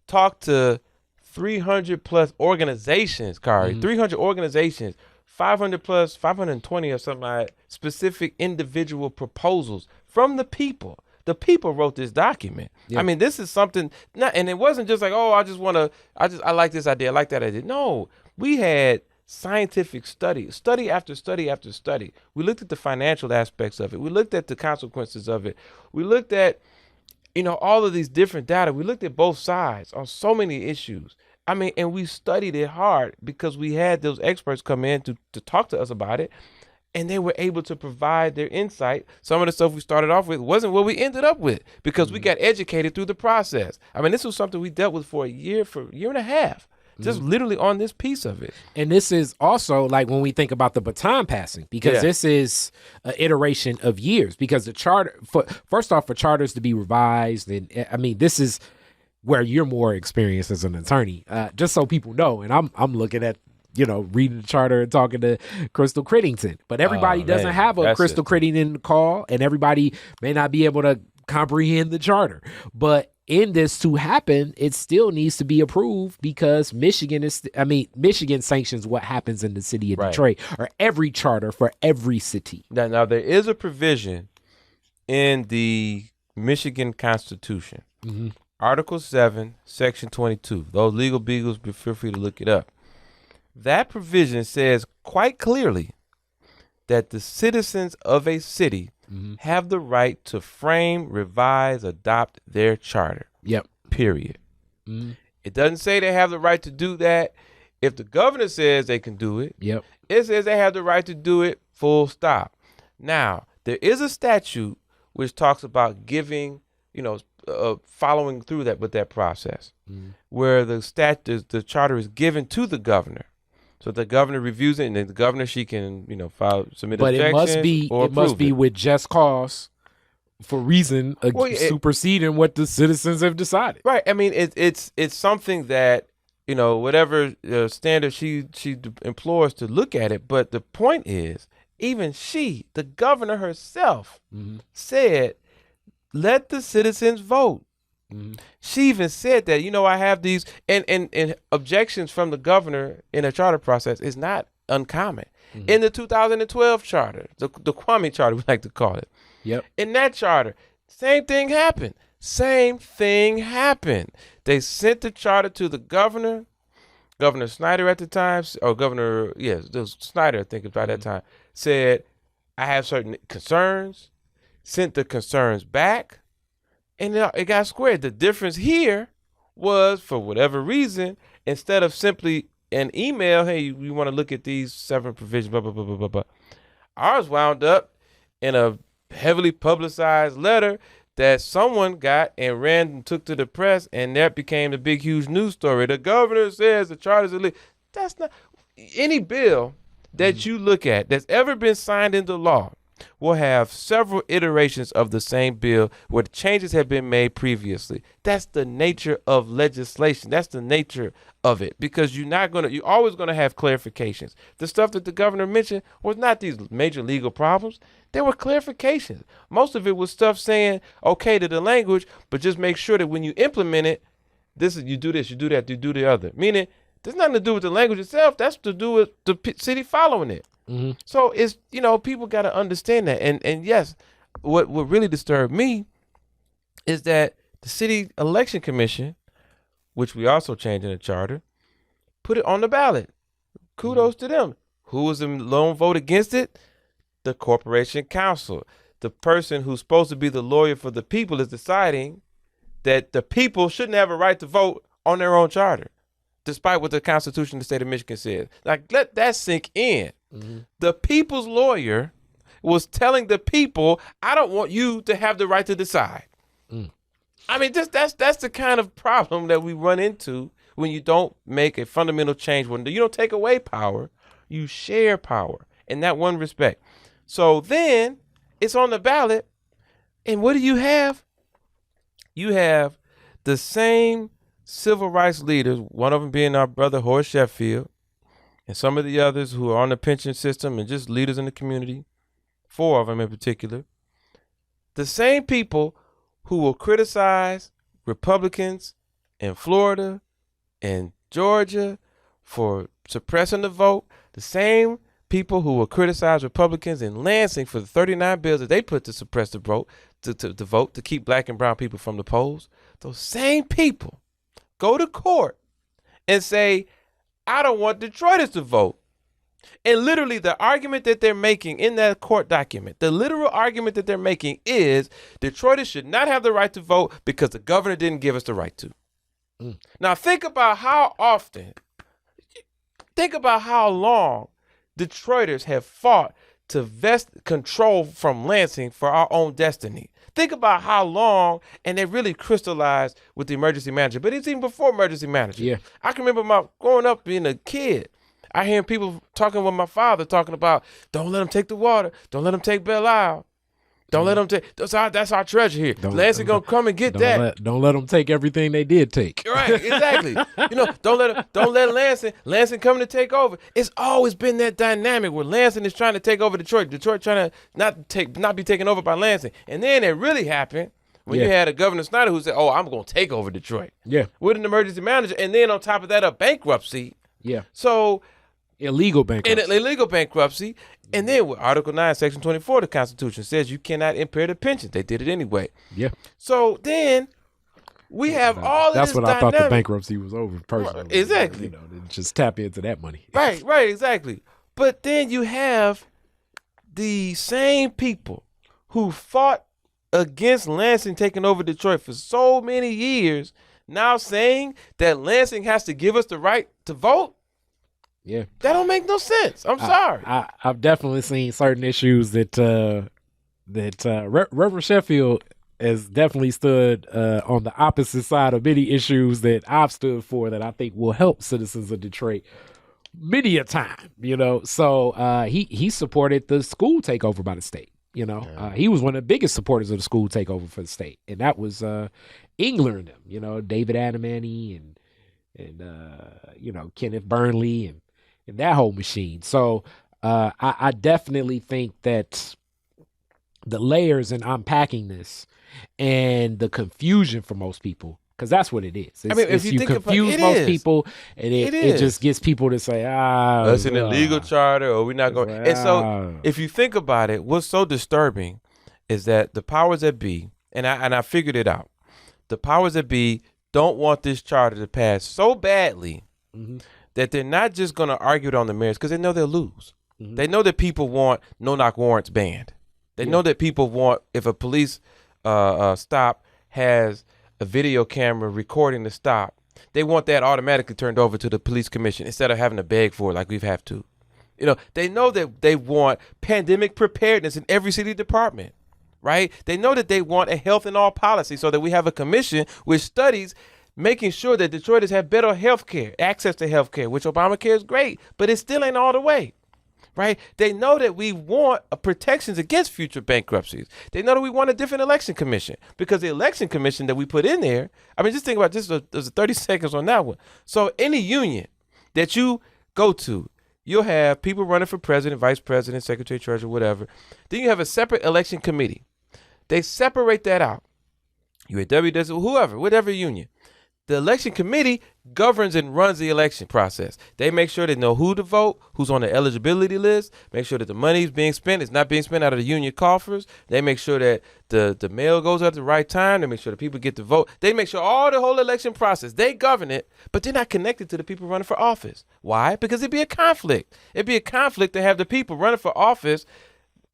talk to 300 plus organizations, 300 organizations, 520 or something like that, specific individual proposals from the people. The people wrote this document. Yeah. This is something, and it wasn't just like, I like this idea, I like that idea. No, we had scientific study after study after study. We looked at the financial aspects of it. We looked at the consequences of it. We looked at, all of these different data. We looked at both sides on so many issues. And we studied it hard because we had those experts come in to talk to us about it, and they were able to provide their insight. Some of the stuff we started off with wasn't what we ended up with because we got educated through the process. This was something we dealt with for a year and a half. Just literally on this piece of it. And this is also like when we think about the baton passing, because this is an iteration of years, because the charter, first off, for charters to be revised, and this is where you're more experienced as an attorney, just so people know. And I'm looking at, reading the charter and talking to Crystal Crittington, but everybody doesn't have a Crystal Crittington call, and everybody may not be able to comprehend the charter. But in this to happen, it still needs to be approved because Michigan sanctions what happens in the city of Detroit, or every charter for every city. Now there is a provision in the Michigan Constitution, Article 7, Section 22. Those legal beagles, feel free to look it up. That provision says quite clearly that the citizens of a city have the right to frame, revise, adopt their charter. Yep. Period. It doesn't say they have the right to do that if the governor says they can do it. Yep. It says they have the right to do it, full stop. Now, there is a statute which talks about giving, following through with that process, where the charter is given to the governor. So the governor reviews it, and then the governor, she can, submit objections. But it must be with just cause, for reason superseding what the citizens have decided. Right. It's something that, whatever standard she implores to look at it. But the point is, even the governor herself, said, let the citizens vote. She even said that, I have these and objections from the governor in a charter process is not uncommon. In the 2012 charter, the Kwame charter, we like to call it. Yep. In that charter, same thing happened. They sent the charter to the governor, Governor Snyder at the time, or Snyder, I think by that time, said, I have certain concerns, sent the concerns back. And it got squared. The difference here was, for whatever reason, instead of simply an email, hey, we want to look at these 7 provisions, blah, blah, blah, blah, blah, blah. Ours wound up in a heavily publicized letter that someone got and ran and took to the press, and that became the big, huge news story. The governor says the charter is illegal. That's not any bill that you look at that's ever been signed into law. will have several iterations of the same bill where the changes have been made previously. That's the nature of legislation. That's the nature of it, because you're always going to have clarifications. The stuff that the governor mentioned was not these major legal problems. There were clarifications. Most of it was stuff saying, okay to the language, but just make sure that when you implement it, you do this, you do that, you do the other. Meaning, there's nothing to do with the language itself. That's to do with the city following it. Mm-hmm. So it's, people got to understand that. And yes, what really disturbed me is that the city election commission, which we also changed in the charter, put it on the ballot. Kudos to them. Who was the lone vote against it? The corporation council. The person who's supposed to be the lawyer for the people is deciding that the people shouldn't have a right to vote on their own charter, despite what the Constitution of the state of Michigan says. Like, let that sink in. Mm-hmm. The people's lawyer was telling the people, I don't want you to have the right to decide. Mm. I mean, that's the kind of problem that we run into when you don't make a fundamental change. When you don't take away power, you share power in that one respect. So then it's on the ballot. And what do you have? You have the same civil rights leaders, one of them being our brother Horace Sheffield, and some of the others who are on the pension system and just leaders in the community, 4 of them in particular, the same people who will criticize Republicans in Florida and Georgia for suppressing the vote, the same people who will criticize Republicans in Lansing for the 39 bills that they put to suppress the vote, to vote, to keep black and brown people from the polls, those same people go to court and say, I don't want Detroiters to vote. And literally the argument that they're making in that court document, the literal argument that they're making is Detroiters should not have the right to vote because the governor didn't give us the right to. Mm. Now think about how long Detroiters have fought to vest control from Lansing for our own destiny. Think about how long, and they really crystallized with the emergency manager, but it's even before emergency manager. Yeah. I can remember growing up being a kid, I hear people talking with my father, talking about, don't let them take the water. Don't let them take Belle Isle. Don't let them take, that's our treasure here. Lansing gonna come and get that. Don't let them take everything they did take. Right, exactly. Don't let Lansing come to take over. It's always been that dynamic where Lansing is trying to take over Detroit. Detroit trying to not be taken over by Lansing. And then it really happened when you had a Governor Snyder who said, I'm going to take over Detroit. Yeah. With an emergency manager. And then on top of that, a bankruptcy. Yeah. So illegal bankruptcy. And then with Article 9, Section 24 of the Constitution says you cannot impair the pension. They did it anyway. Yeah. So then we have all of this That's what dynamic. I thought the bankruptcy was over personally. Exactly. Just tap into that money. Right, exactly. But then you have the same people who fought against Lansing taking over Detroit for so many years now saying that Lansing has to give us the right to vote. Yeah, that don't make no sense. I'm sorry. I've definitely seen certain issues that Reverend Sheffield has definitely stood on the opposite side of many issues that I've stood for that I think will help citizens of Detroit many a time. So he supported the school takeover by the state. He was one of the biggest supporters of the school takeover for the state, and that was Engler and them. David Adamany and Kenneth Burnley and that whole machine. So I definitely think that the layers in unpacking this and the confusion for most people, because that's what it is. If you confuse most people, and it just gets people to say, it's an illegal charter, or we're not going. And so if you think about it, what's so disturbing is that the powers that be, and I figured it out, the powers that be don't want this charter to pass so badly that they're not just going to argue it on the merits because they know they'll lose. Mm-hmm. They know that people want no-knock warrants banned. They know that people want, if a police stop has a video camera recording the stop, they want that automatically turned over to the police commission instead of having to beg for it like we've have to. They know that they want pandemic preparedness in every city department, right? They know that they want a health and all policy so that we have a commission which studies making sure that Detroiters have better health care, access to health care, which Obamacare is great, but it still ain't all the way, right? They know that we want protections against future bankruptcies. They know that we want a different election commission because the election commission that we put in there, I mean, just think about this, there's 30 seconds on that one. So any union that you go to, you'll have people running for president, vice president, secretary, treasurer, whatever. Then you have a separate election committee. They separate that out. UAW does it, whoever, whatever union. The election committee governs and runs the election process. They make sure they know who to vote, who's on the eligibility list, make sure that the money is being spent. It's not being spent out of the union coffers. They make sure that the mail goes out at the right time. They make sure that people get to vote. They make sure all the whole election process, they govern it, but they're not connected to the people running for office. Why? Because it'd be a conflict. It'd be a conflict to have the people running for office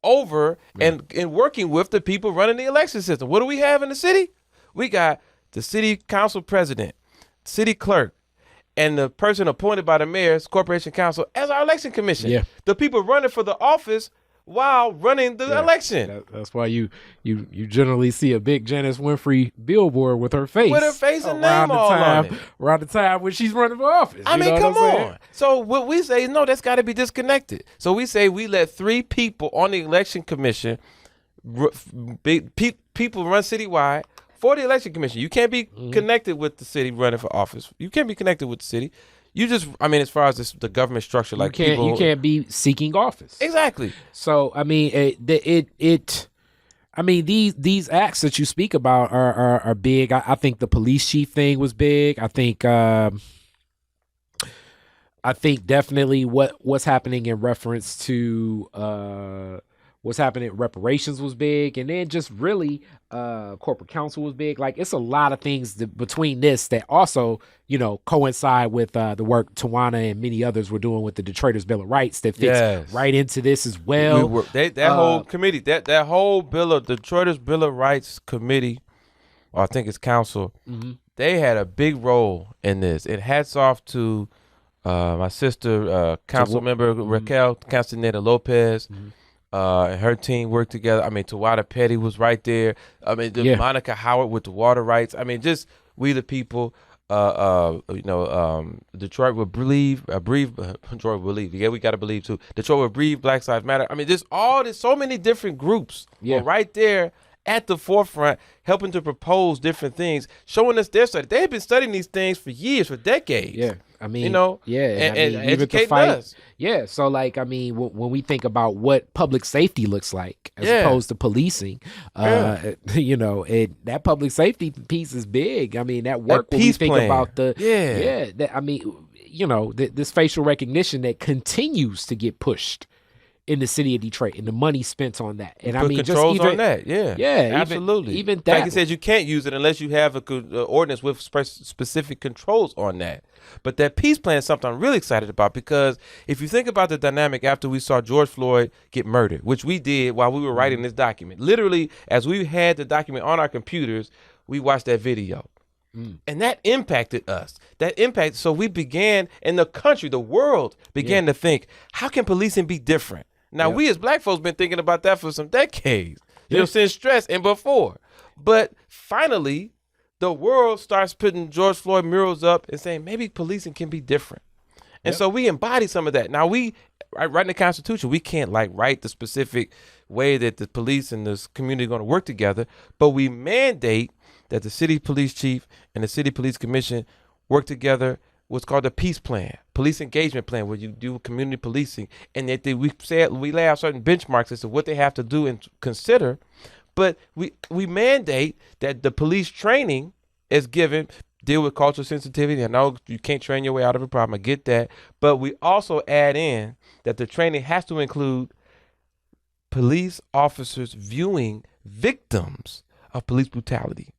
over and working with the people running the election system. What do we have in the city? We got the city council president, city clerk, and the person appointed by the mayor's corporation council as our election commission. Yeah. The people running for the office while running the election. That's why you generally see a big Janice Winfrey billboard with her face. With her face and name all on it. Around the time when she's running for office. I mean, come on. So what we say is, no, that's got to be disconnected. So we say we let 3 people on the election commission, people run citywide, for the election commission. You can't be connected with the city running for office. You can't be connected with the city. You just, I mean, as far as the government structure, like you can't be seeking office. Exactly. So I mean, I mean, these acts that you speak about are big. I think the police chief thing was big. I think definitely what's happening in reference to what's happening, reparations was big, and then just really corporate counsel was big. Like, it's a lot of things between this that also, coincide with the work Tawana and many others were doing with the Detroiters Bill of Rights that fits right into this as well. That whole committee, that whole Detroiters Bill of Rights committee, or I think it's council, they had a big role in this. And hats off to my sister, council member Raquel Castaneda Lopez. And her team worked together. I mean, Tawada Petty was right there. I mean, Monica Howard with the water rights. I mean, just we the people. Detroit will believe. Detroit will believe. Yeah, we got to believe too. Detroit will breathe. Black Lives Matter. I mean, just there's so many different groups. Yeah, right there at the forefront, helping to propose different things, showing us their study. They have been studying these things for years, for decades. Yeah. I mean, and educating us. Yeah. So, like, I mean, when we think about what public safety looks like as opposed to policing, that public safety piece is big. I mean, that work when we think about this facial recognition that continues to get pushed in the city of Detroit, and the money spent on that, and I mean, controls just even on that, absolutely. Even that, like you said, you can't use it unless you have a ordinance with specific controls on that. But that peace plan is something I'm really excited about, because if you think about the dynamic after we saw George Floyd get murdered, which we did while we were writing this document, literally as we had the document on our computers, we watched that video. And that impacted us. So we began, in the country, the world began to think, how can policing be different? Now, we as black folks been thinking about that for some decades, since stress and before. But finally, the world starts putting George Floyd murals up and saying, maybe policing can be different. And so we embody some of that. Now, we write in the Constitution, we can't write the specific way that the police and this community are going to work together, but we mandate that the city police chief and the city police commission work together, what's called a peace plan, police engagement plan, where you do community policing, and that we lay out certain benchmarks as to what they have to do and consider. But we mandate that the police training is given, deal with cultural sensitivity. I know you can't train your way out of a problem. I get that. But we also add in that the training has to include police officers viewing victims of police brutality,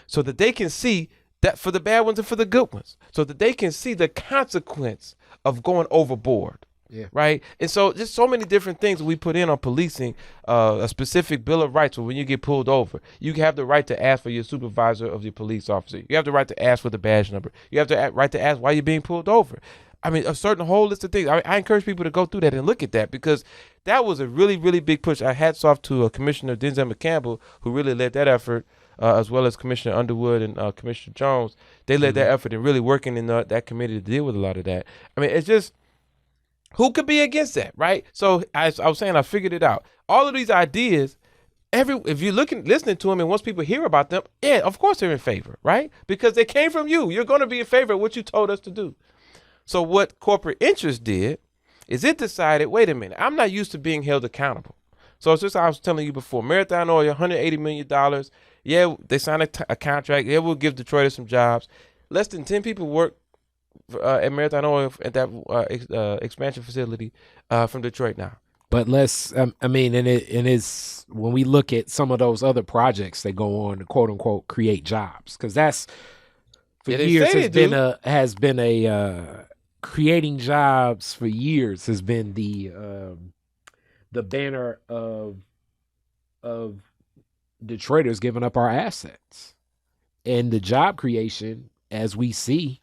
so that they can see that, for the bad ones and for the good ones, so that they can see the consequence of going overboard. Yeah. Right. And so just so many different things we put in on policing, a specific Bill of Rights. So when you get pulled over, you have the right to ask for your supervisor of your police officer. You have the right to ask for the badge number. You have the right to ask why you're being pulled over. I mean, a certain whole list of things. I encourage people to go through that and look at that, because that was a really, really big push. I hats off to Commissioner Denzel McCampbell, who really led that effort, as well as Commissioner Underwood and Commissioner Jones. They led that effort in really working in that committee to deal with a lot of that. I mean, it's just, Who could be against that, right? So as I was saying, I figured it out. All of these ideas, if you're listening to them, and once people hear about them, yeah, of course they're in favor, right? Because they came from you. You're going to be in favor of what you told us to do. So what corporate interest did is it decided, wait a minute, I'm not used to being held accountable. So it's just I was telling you before, Marathon Oil, $180 million. Yeah, they signed a contract. Yeah, we'll give Detroiters some jobs. Less than 10 people work at Marathon Oil at that expansion facility from Detroit now. But let's, I mean, and it's when we look at some of those other projects that go on to quote unquote create jobs, because that's for years has been a creating jobs for years has been the banner of Detroiters giving up our assets, and the job creation, as we see,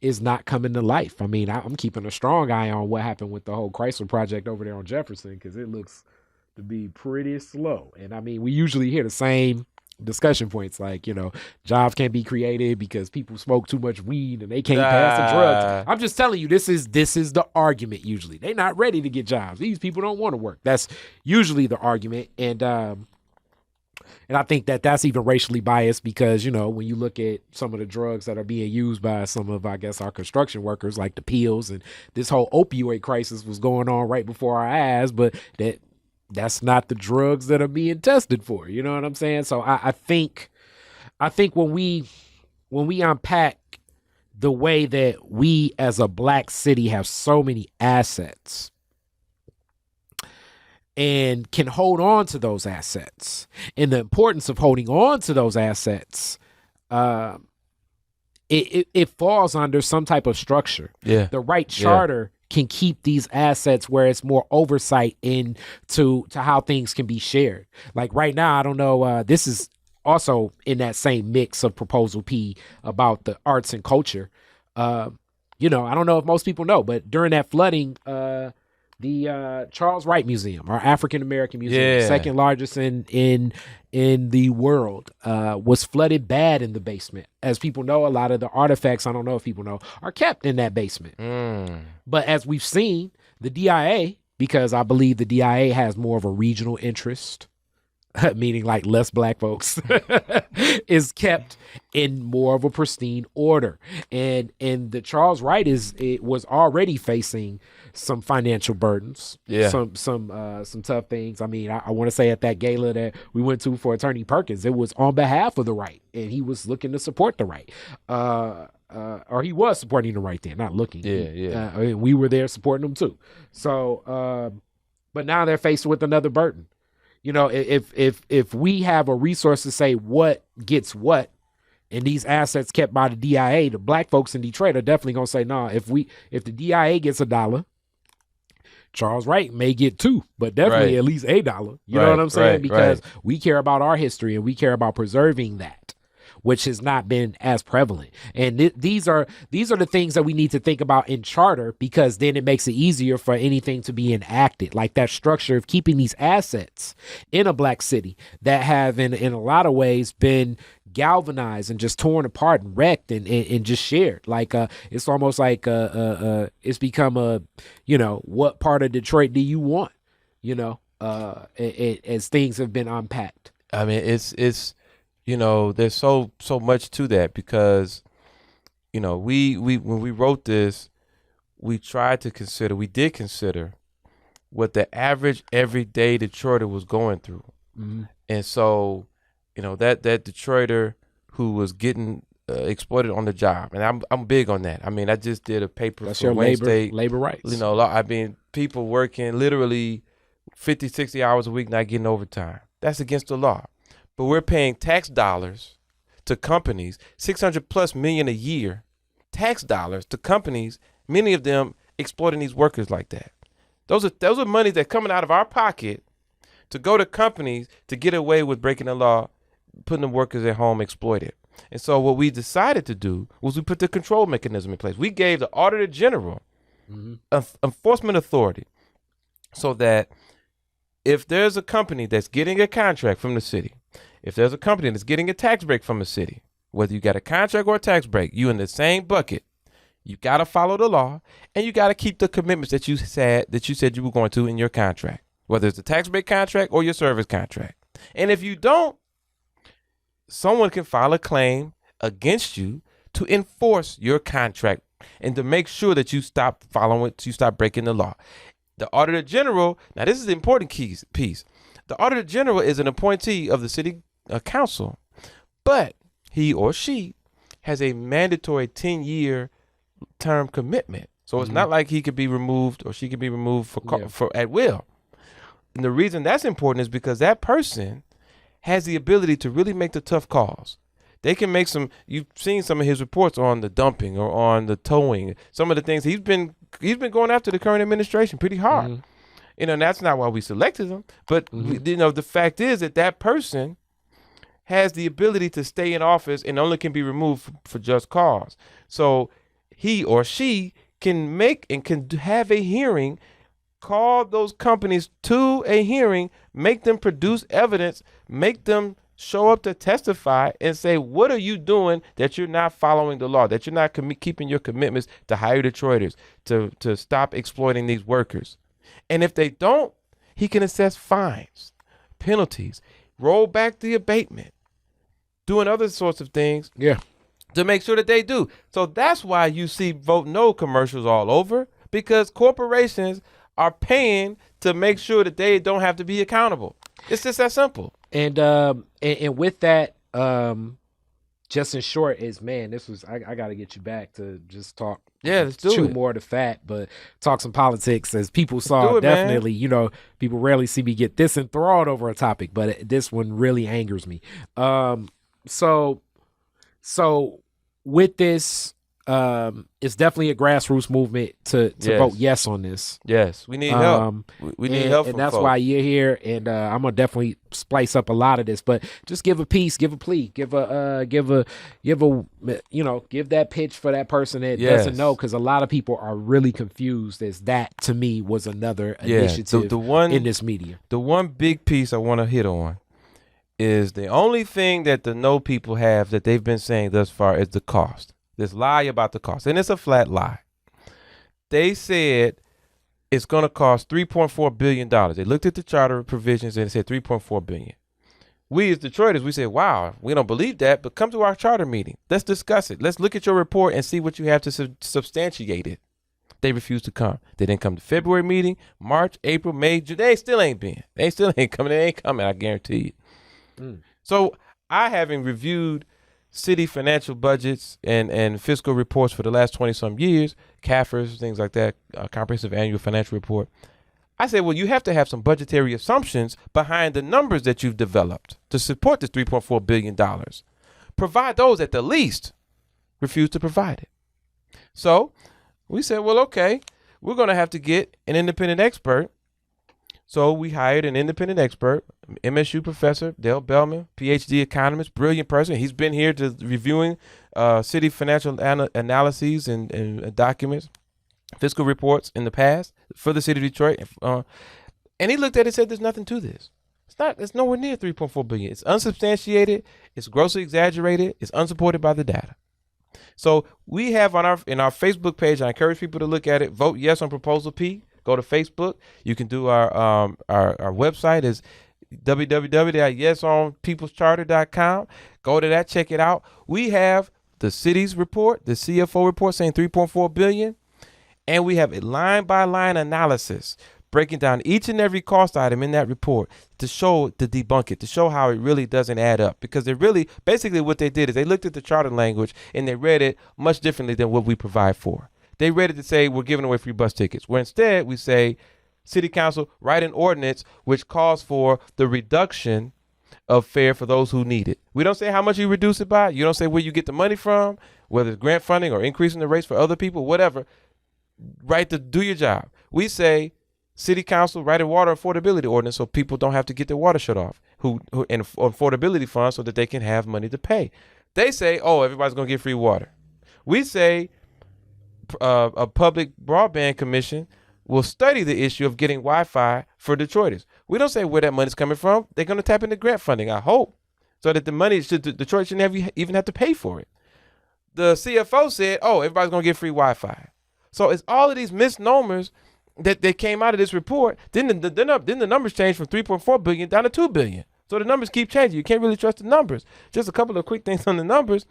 is not coming to life. I mean, I'm keeping a strong eye on what happened with the whole Chrysler project over there on Jefferson, because it looks to be pretty slow. And I mean, we usually hear the same discussion points, like, you know, jobs can't be created because people smoke too much weed and they can't pass the drugs. I'm just telling you, this is the argument. Usually they're not ready to get jobs. These people don't want to work. That's usually the argument. And I think that that's even racially biased, because, you know, when you look at some of the drugs that are being used by some of, I guess, our construction workers, like the pills, and this whole opioid crisis was going on right before our eyes, but that's not the drugs that are being tested for. You know what I'm saying? So I think when we unpack the way that we as a black city have so many assets and can hold on to those assets, and the importance of holding on to those assets, it falls under some type of structure. Yeah. The right charter can keep these assets where it's more oversight into how things can be shared. Like right now, I don't know, this is also in that same mix of Proposal P about the arts and culture. You know, I don't know if most people know, but during that flooding, the Charles Wright Museum, our African American museum, second largest in the world, was flooded bad in the basement. As people know, a lot of the artifacts, I don't know if people know, are kept in that basement. But as we've seen, the DIA, because I believe the DIA has more of a regional interest, meaning like less black folks, is kept in more of a pristine order. And the Charles Wright was already facing some financial burdens, some tough things. I mean, I want to say at that gala that we went to for Attorney Perkins, it was on behalf of the right, and he was looking to support the right. Or he was supporting the right there, not looking. We were there supporting them too. So, but now they're faced with another burden. You know, if we have a resource to say what gets what, and these assets kept by the DIA, the black folks in Detroit are definitely gonna say, no, if the DIA gets $1, Charles Wright may get $2, but definitely at least $1. You know what I'm saying? Because we care about our history, and we care about preserving that, which has not been as prevalent. And these are the things that we need to think about in charter, because then it makes it easier for anything to be enacted, like that structure of keeping these assets in a black city that have in a lot of ways been galvanized and just torn apart and wrecked and just shared. Like it's almost like it's become a, you know, what part of Detroit do you want, you know, as things have been unpacked. I mean, it's you know, there's so much to that, because, you know, we when we wrote this, we did consider what the average everyday Detroiter was going through. And so, you know, that Detroiter who was getting exploited on the job, and I'm big on that. I mean, I just did a paper That's for your Wayne State. labor rights. You know, I mean, people working literally 50, 60 hours a week, not getting overtime. That's against the law. But we're paying tax dollars to companies, $600+ million a year, tax dollars to companies, many of them exploiting these workers like that. Those are money that coming out of our pocket to go to companies to get away with breaking the law, putting the workers at home exploited. And so what we decided to do was we put the control mechanism in place. We gave the Auditor General enforcement authority, so that if there's a company that's getting a contract from the city, if there's a company that's getting a tax break from the city, whether you got a contract or a tax break, you in the same bucket. You got to follow the law, and you got to keep the commitments that you said you were going to in your contract, whether it's a tax break contract or your service contract. And if you don't, someone can file a claim against you to enforce your contract and to make sure that you stop breaking the law. The Auditor General, now this is the important piece. The Auditor General is an appointee of the City Council, but he or she has a mandatory 10-year term commitment. So it's not like he could be removed or she could be removed for at will. And the reason that's important is because that person has the ability to really make the tough calls. They can make you've seen some of his reports on the dumping or on the towing, some of the things he's been going after the current administration pretty hard. And that's not why we selected him. But the fact is that person has the ability to stay in office and only can be removed for just cause. So he or she can have a hearing, call those companies to a hearing, make them produce evidence, make them show up to testify and say, what are you doing that you're not following the law, that you're not keeping your commitments to hire Detroiters, to stop exploiting these workers. And if they don't, he can assess fines, penalties, roll back the abatement, doing other sorts of things to make sure that they do. So that's why you see Vote No commercials all over, because corporations are paying to make sure that they don't have to be accountable. It's just that simple. And with that, just in short, I got to get you back to just talk. Yeah, let's do it. More of the fat, but talk some politics. As people saw, definitely, people rarely see me get this enthralled over a topic, but this one really angers me. So with this, it's definitely a grassroots movement to vote yes on this. Yes, we need help. We need help, and that's why you're here. And I'm gonna definitely splice up a lot of this, but just give a piece, give a plea, give that pitch for that person that doesn't know, because a lot of people are really confused. As that to me was another initiative in this media. The one big piece I want to hit on is the only thing that the no people have that they've been saying thus far is the cost. This lie about the cost. And it's a flat lie. They said it's going to cost $3.4 billion. They looked at the charter provisions and it said $3.4 billion. We as Detroiters, we said, wow, we don't believe that, but come to our charter meeting. Let's discuss it. Let's look at your report and see what you have to substantiate it. They refused to come. They didn't come to February meeting, March, April, May, June. They still ain't been. They still ain't coming. They ain't coming, I guarantee you. So I, having reviewed city financial budgets and fiscal reports for the last 20-some years, CAFRs, things like that, Comprehensive Annual Financial Report, I said, well, you have to have some budgetary assumptions behind the numbers that you've developed to support this $3.4 billion. Provide those at the least. Refuse to provide it. So we said, well, okay, we're going to have to get an independent expert. So we hired an independent expert, MSU professor, Dale Bellman, PhD economist, brilliant person. He's been here to reviewing city financial analyses and documents, fiscal reports in the past for the city of Detroit. And he looked at it and said, there's nothing to this. It's nowhere near $3.4 billion. It's unsubstantiated. It's grossly exaggerated. It's unsupported by the data. So we have in our Facebook page, I encourage people to look at it, vote yes on Proposal P. Go to Facebook. You can do our website is www.yesonpeoplescharter.com. Go to that, check it out. We have the city's report, the CFO report saying $3.4 billion, and we have a line-by-line analysis breaking down each and every cost item in that report to debunk it, to show how it really doesn't add up. Because basically what they did is they looked at the charter language and they read it much differently than what we provide for. They read it to say we're giving away free bus tickets, where instead we say, City Council, write an ordinance which calls for the reduction of fare for those who need it. We don't say how much you reduce it by. You don't say where you get the money from, whether it's grant funding or increasing the rates for other people, whatever. Do your job. We say, City Council, write a water affordability ordinance so people don't have to get their water shut off, and affordability funds so that they can have money to pay. They say, oh, everybody's going to get free water. We say, a public broadband commission will study the issue of getting Wi-Fi for Detroiters. We don't say where that money's coming from. They're going to tap into grant funding, I hope, so that the money Detroit shouldn't even have to pay for it. the CFO said, oh, everybody's going to get free Wi-Fi. So it's all of these misnomers that came out of this report. Then the numbers changed from 3.4 billion down to 2 billion. So the numbers keep changing. You can't really trust the numbers. Just a couple of quick things on the numbers.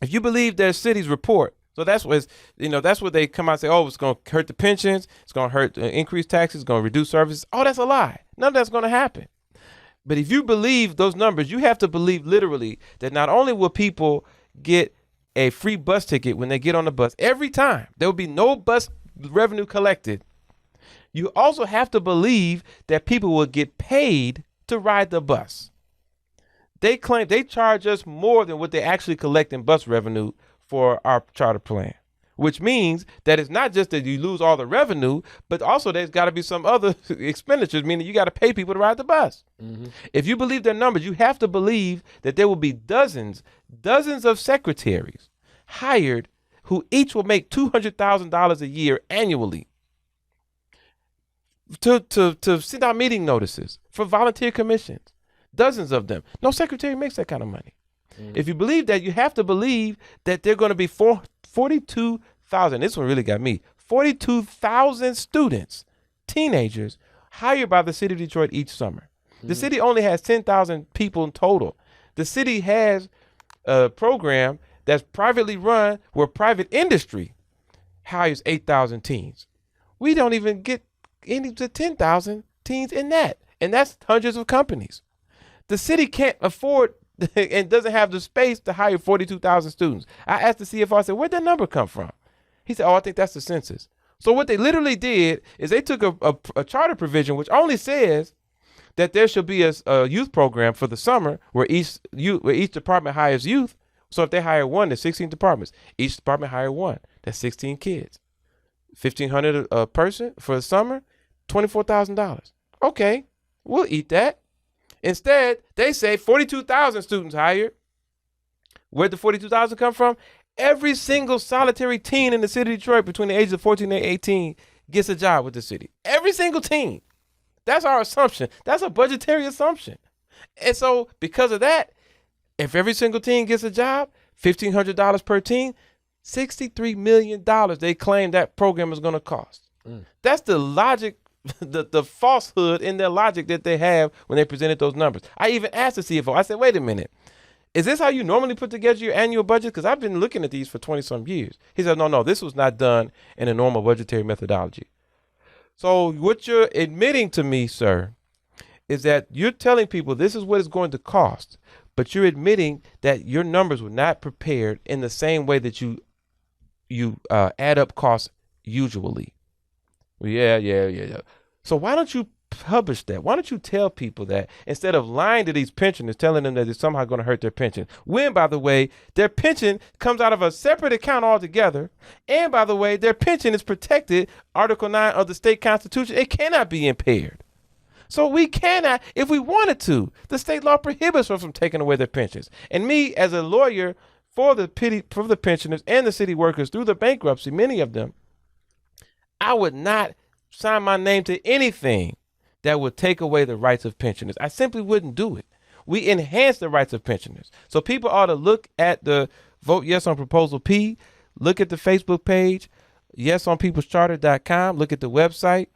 If you believe their city's report, so that's what they come out and say, oh, it's going to hurt the pensions, it's going to hurt increase taxes, it's going to reduce services. Oh, that's a lie. None of that's going to happen. But if you believe those numbers, you have to believe literally that not only will people get a free bus ticket when they get on the bus every time, there will be no bus revenue collected. You also have to believe that people will get paid to ride the bus. They claim they charge us more than what they actually collect in bus revenue for our charter plan, which means that it's not just that you lose all the revenue, but also there's got to be some other expenditures, meaning you got to pay people to ride the bus. Mm-hmm. If you believe their numbers, you have to believe that there will be dozens of secretaries hired who each will make $200,000 a year annually to send out meeting notices for volunteer commissions. Dozens of them. No secretary makes that kind of money. Mm-hmm. If you believe that, you have to believe that they're going to be 42,000. This one really got me. 42,000 students, teenagers, hired by the city of Detroit each summer. Mm-hmm. The city only has 10,000 people in total. The city has a program that's privately run where private industry hires 8,000 teens. We don't even get any to 10,000 teens in that. And that's hundreds of companies. The city can't afford and doesn't have the space to hire 42,000 students. I asked the CFO, I said, where'd that number come from? He said, oh, I think that's the census. So what they literally did is they took a charter provision which only says that there should be a youth program for the summer where each department hires youth. So if they hire one, there's 16 departments. Each department hire one. That's 16 kids. $1,500 a person for the summer, $24,000. Okay, we'll eat that. Instead, they say 42,000 students hired. Where'd the 42,000 come from? Every single solitary teen in the city of Detroit between the ages of 14 and 18 gets a job with the city. Every single teen. That's our assumption. That's a budgetary assumption. And so because of that, if every single teen gets a job, $1,500 per teen, $63 million they claim that program is going to cost. That's the logic, the falsehood in their logic that they have when they presented those numbers. I even asked the CFO, I said, wait a minute, is this how you normally put together your annual budget? Because I've been looking at these for 20 some years. He said, no, this was not done in a normal budgetary methodology. So what you're admitting to me, sir, is that you're telling people this is what it's going to cost, but you're admitting that your numbers were not prepared in the same way that you add up costs usually. Yeah. So why don't you publish that? Why don't you tell people that instead of lying to these pensioners, telling them that it's somehow going to hurt their pension? When, by the way, their pension comes out of a separate account altogether. And by the way, their pension is protected, Article 9 of the state constitution. It cannot be impaired. So we cannot, if we wanted to, the state law prohibits us from taking away their pensions. And me, as a lawyer for the pensioners and the city workers through the bankruptcy, many of them, I would not sign my name to anything that would take away the rights of pensioners. I simply wouldn't do it. We enhance the rights of pensioners. So people ought to look at the Vote Yes on Proposal P, look at the Facebook page, yesonpeoplescharter.com, look at the website,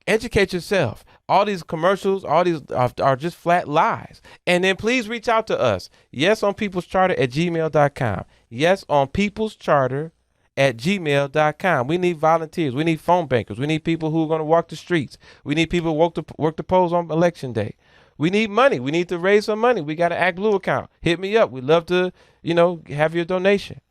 educate yourself. All these commercials, all these are just flat lies. And then please reach out to us. yesonpeoplescharter@gmail.com. yesonpeoplescharter@gmail.com. We need volunteers. We need phone bankers. We need people who are going to walk the streets. We need people who work the polls on election day. We need money. We need to raise some money. We got an Act Blue account. Hit me up. We'd love to, have your donation.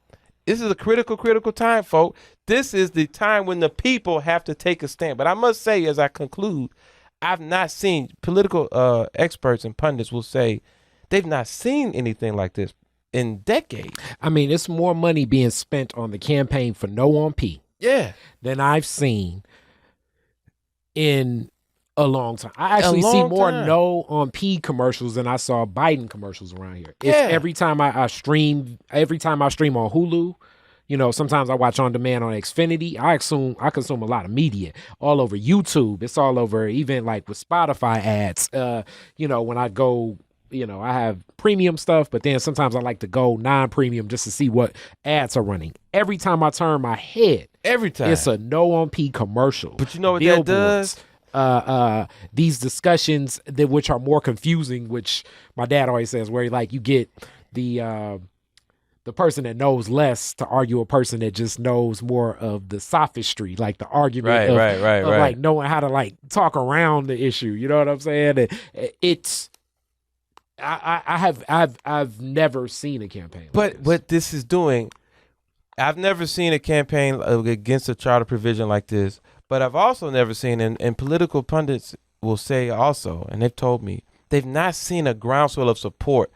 This is a critical time, folks. This is the time when the people have to take a stand. But I must say, as I conclude, I've not seen political experts and pundits will say they've not seen anything like this in decades. I mean, it's more money being spent on the campaign for No on P than I've seen in a long time. I actually see more No on P commercials than I saw Biden commercials around here. It's every time I stream on Hulu, sometimes I watch on demand on Xfinity. I consume a lot of media all over YouTube. It's all over, even like with Spotify ads. When I go I have premium stuff, but then sometimes I like to go non-premium just to see what ads are running. Every time I turn my head, it's a no on P commercial. But you know what that does? These discussions which are more confusing, which my dad always says, where like you get the person that knows less to argue a person that just knows more of the sophistry, like the argument of like knowing how to like talk around the issue. You know what I'm saying? It's I've never seen a campaign. But what this is doing, I've never seen a campaign against a charter provision like this. But I've also never seen, and political pundits will say also, and they've told me, they've not seen a groundswell of support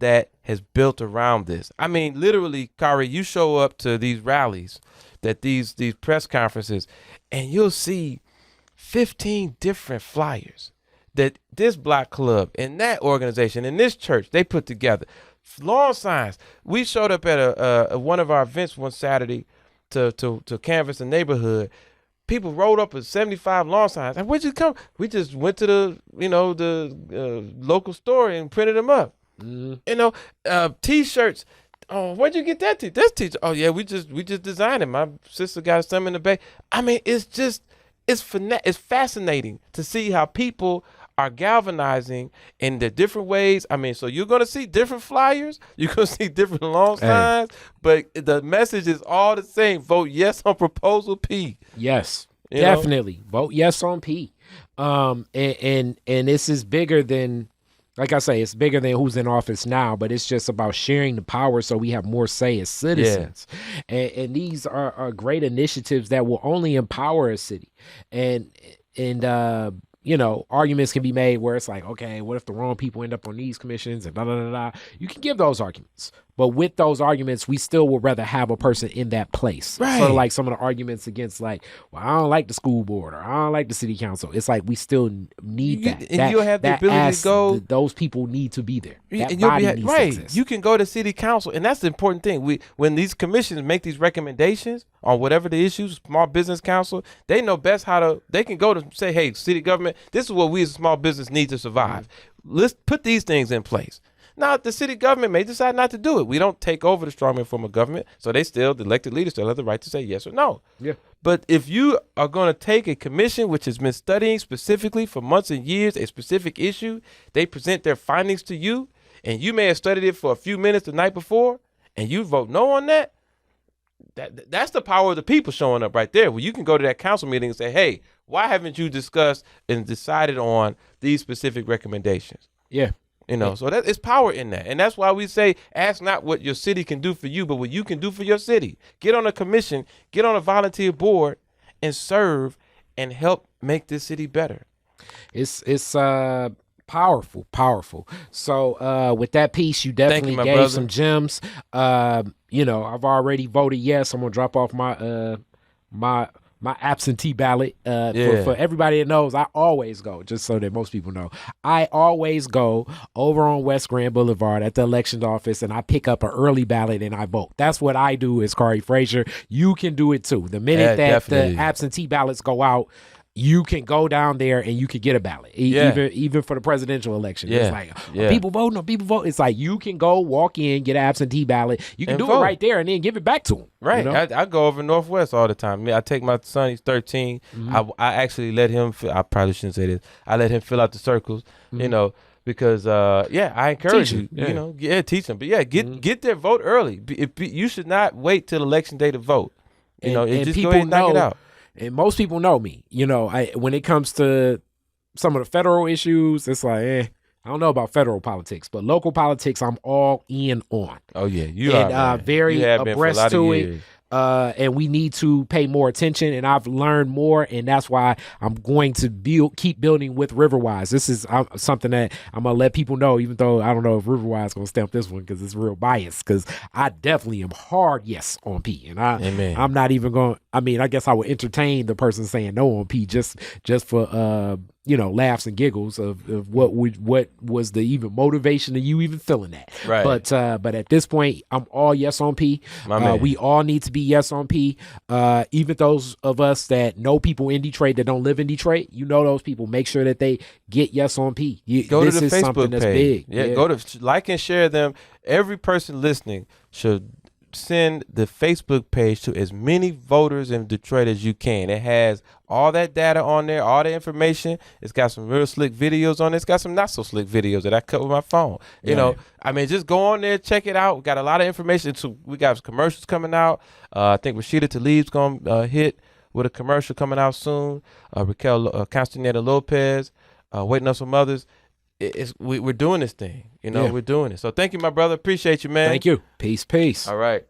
that has built around this. I mean, literally, Kari, you show up to these rallies, that these press conferences, and you'll see 15 different flyers that this block club and that organization and this church, they put together. Lawn signs. We showed up at one of our events one Saturday to canvass the neighborhood. People rolled up with 75 lawn signs. And where'd you come? We just went to the local store and printed them up. T-shirts. Oh, where'd you get that? This T-shirt. Oh yeah, we just designed it. My sister got some in the Bay. I mean, it's fascinating to see how people are galvanizing in the different ways. I mean, so you're going to see different flyers. You're going to see different lawn signs, but the message is all the same. Vote yes on Proposal P. Yes, definitely. Vote yes on P. And this is bigger than, like I say, it's bigger than who's in office now, but it's just about sharing the power so we have more say as citizens. Yeah. And these are great initiatives that will only empower a city. And arguments can be made where it's like, okay, what if the wrong people end up on these commissions and da. You can give those arguments. But with those arguments, we still would rather have a person in that place. Right. Sort of like some of the arguments against like, well, I don't like the school board or I don't like the city council. It's like we still need that. And you'll have the ability to go. Those people need to be there. That and body needs to exist. You can go to city council, and that's the important thing. When these commissions make these recommendations on whatever the issues, small business council, they know best they can go to say, hey, city government, this is what we as a small business need to survive. Let's put these things in place. Now, the city government may decide not to do it. We don't take over the strongman form of government, so the elected leaders still have the right to say yes or no. Yeah. But if you are going to take a commission which has been studying specifically for months and years a specific issue, they present their findings to you, and you may have studied it for a few minutes the night before, and you vote no on that, that's the power of the people showing up right there. Where you can go to that council meeting and say, hey, why haven't you discussed and decided on these specific recommendations? Yeah. So that is power in that. And that's why we say, ask not what your city can do for you, but what you can do for your city. Get on a commission, get on a volunteer board, and serve and help make this city better. It's powerful. So with that piece, you definitely gave some gems. I've already voted yes. I'm gonna drop off my absentee ballot. For everybody that knows, I always go, just so that most people know, I always go over on West Grand Boulevard at the elections office and I pick up an early ballot and I vote. That's what I do as Kari Frazier. You can do it too. The minute that definitely. The absentee ballots go out, you can go down there and you can get a ballot, even for the presidential election. Yeah. It's like, people vote. It's like you can go walk in, get an absentee ballot. You can do it right there and then give it back to them. Right. I go over Northwest all the time. I take my son, he's 13. Mm-hmm. I actually let him, I probably shouldn't say this, I let him fill out the circles, because, I encourage you, teach them. But get their vote early. You should not wait till election day to vote. And just go ahead and knock it out. And most people know me, when it comes to some of the federal issues, it's like, I don't know about federal politics, but local politics, I'm all in on. Oh yeah, very abreast to it. And we need to pay more attention. And I've learned more, and that's why I'm going to keep building with Riverwise. This is something that I'm gonna let people know, even though I don't know if Riverwise is gonna stamp this one because it's real biased. Because I definitely am hard yes on P, and I'm not even going. I mean, I guess I would entertain the person saying no on P just for laughs and giggles of what was the even motivation of you even feeling that. Right. But at this point, I'm all yes on P. We all need to be yes on P. Even those of us that know people in Detroit that don't live in Detroit, those people, make sure that they get yes on P. Go this to the is Facebook something that's page. big. Yeah, go to like and share them. Every person listening should send the Facebook page to as many voters in Detroit as you can. It has all that data on there, all the information. It's got some real slick videos on it. It's got some not so slick videos that I cut with my phone. Just go on there, check it out. We got a lot of information. So we got commercials coming out. I think Rashida Tlaib's going to hit with a commercial coming out soon. Raquel Castaneda Lopez, waiting on some others. We're doing this thing. We're doing it. So thank you, my brother. Appreciate you, man. Thank you. Peace. All right.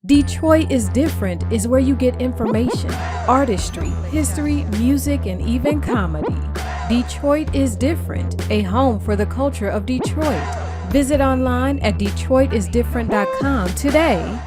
Detroit is Different is where you get information, artistry, history, music, and even comedy. Detroit is Different, a home for the culture of Detroit. Visit online at DetroitisDifferent.com today.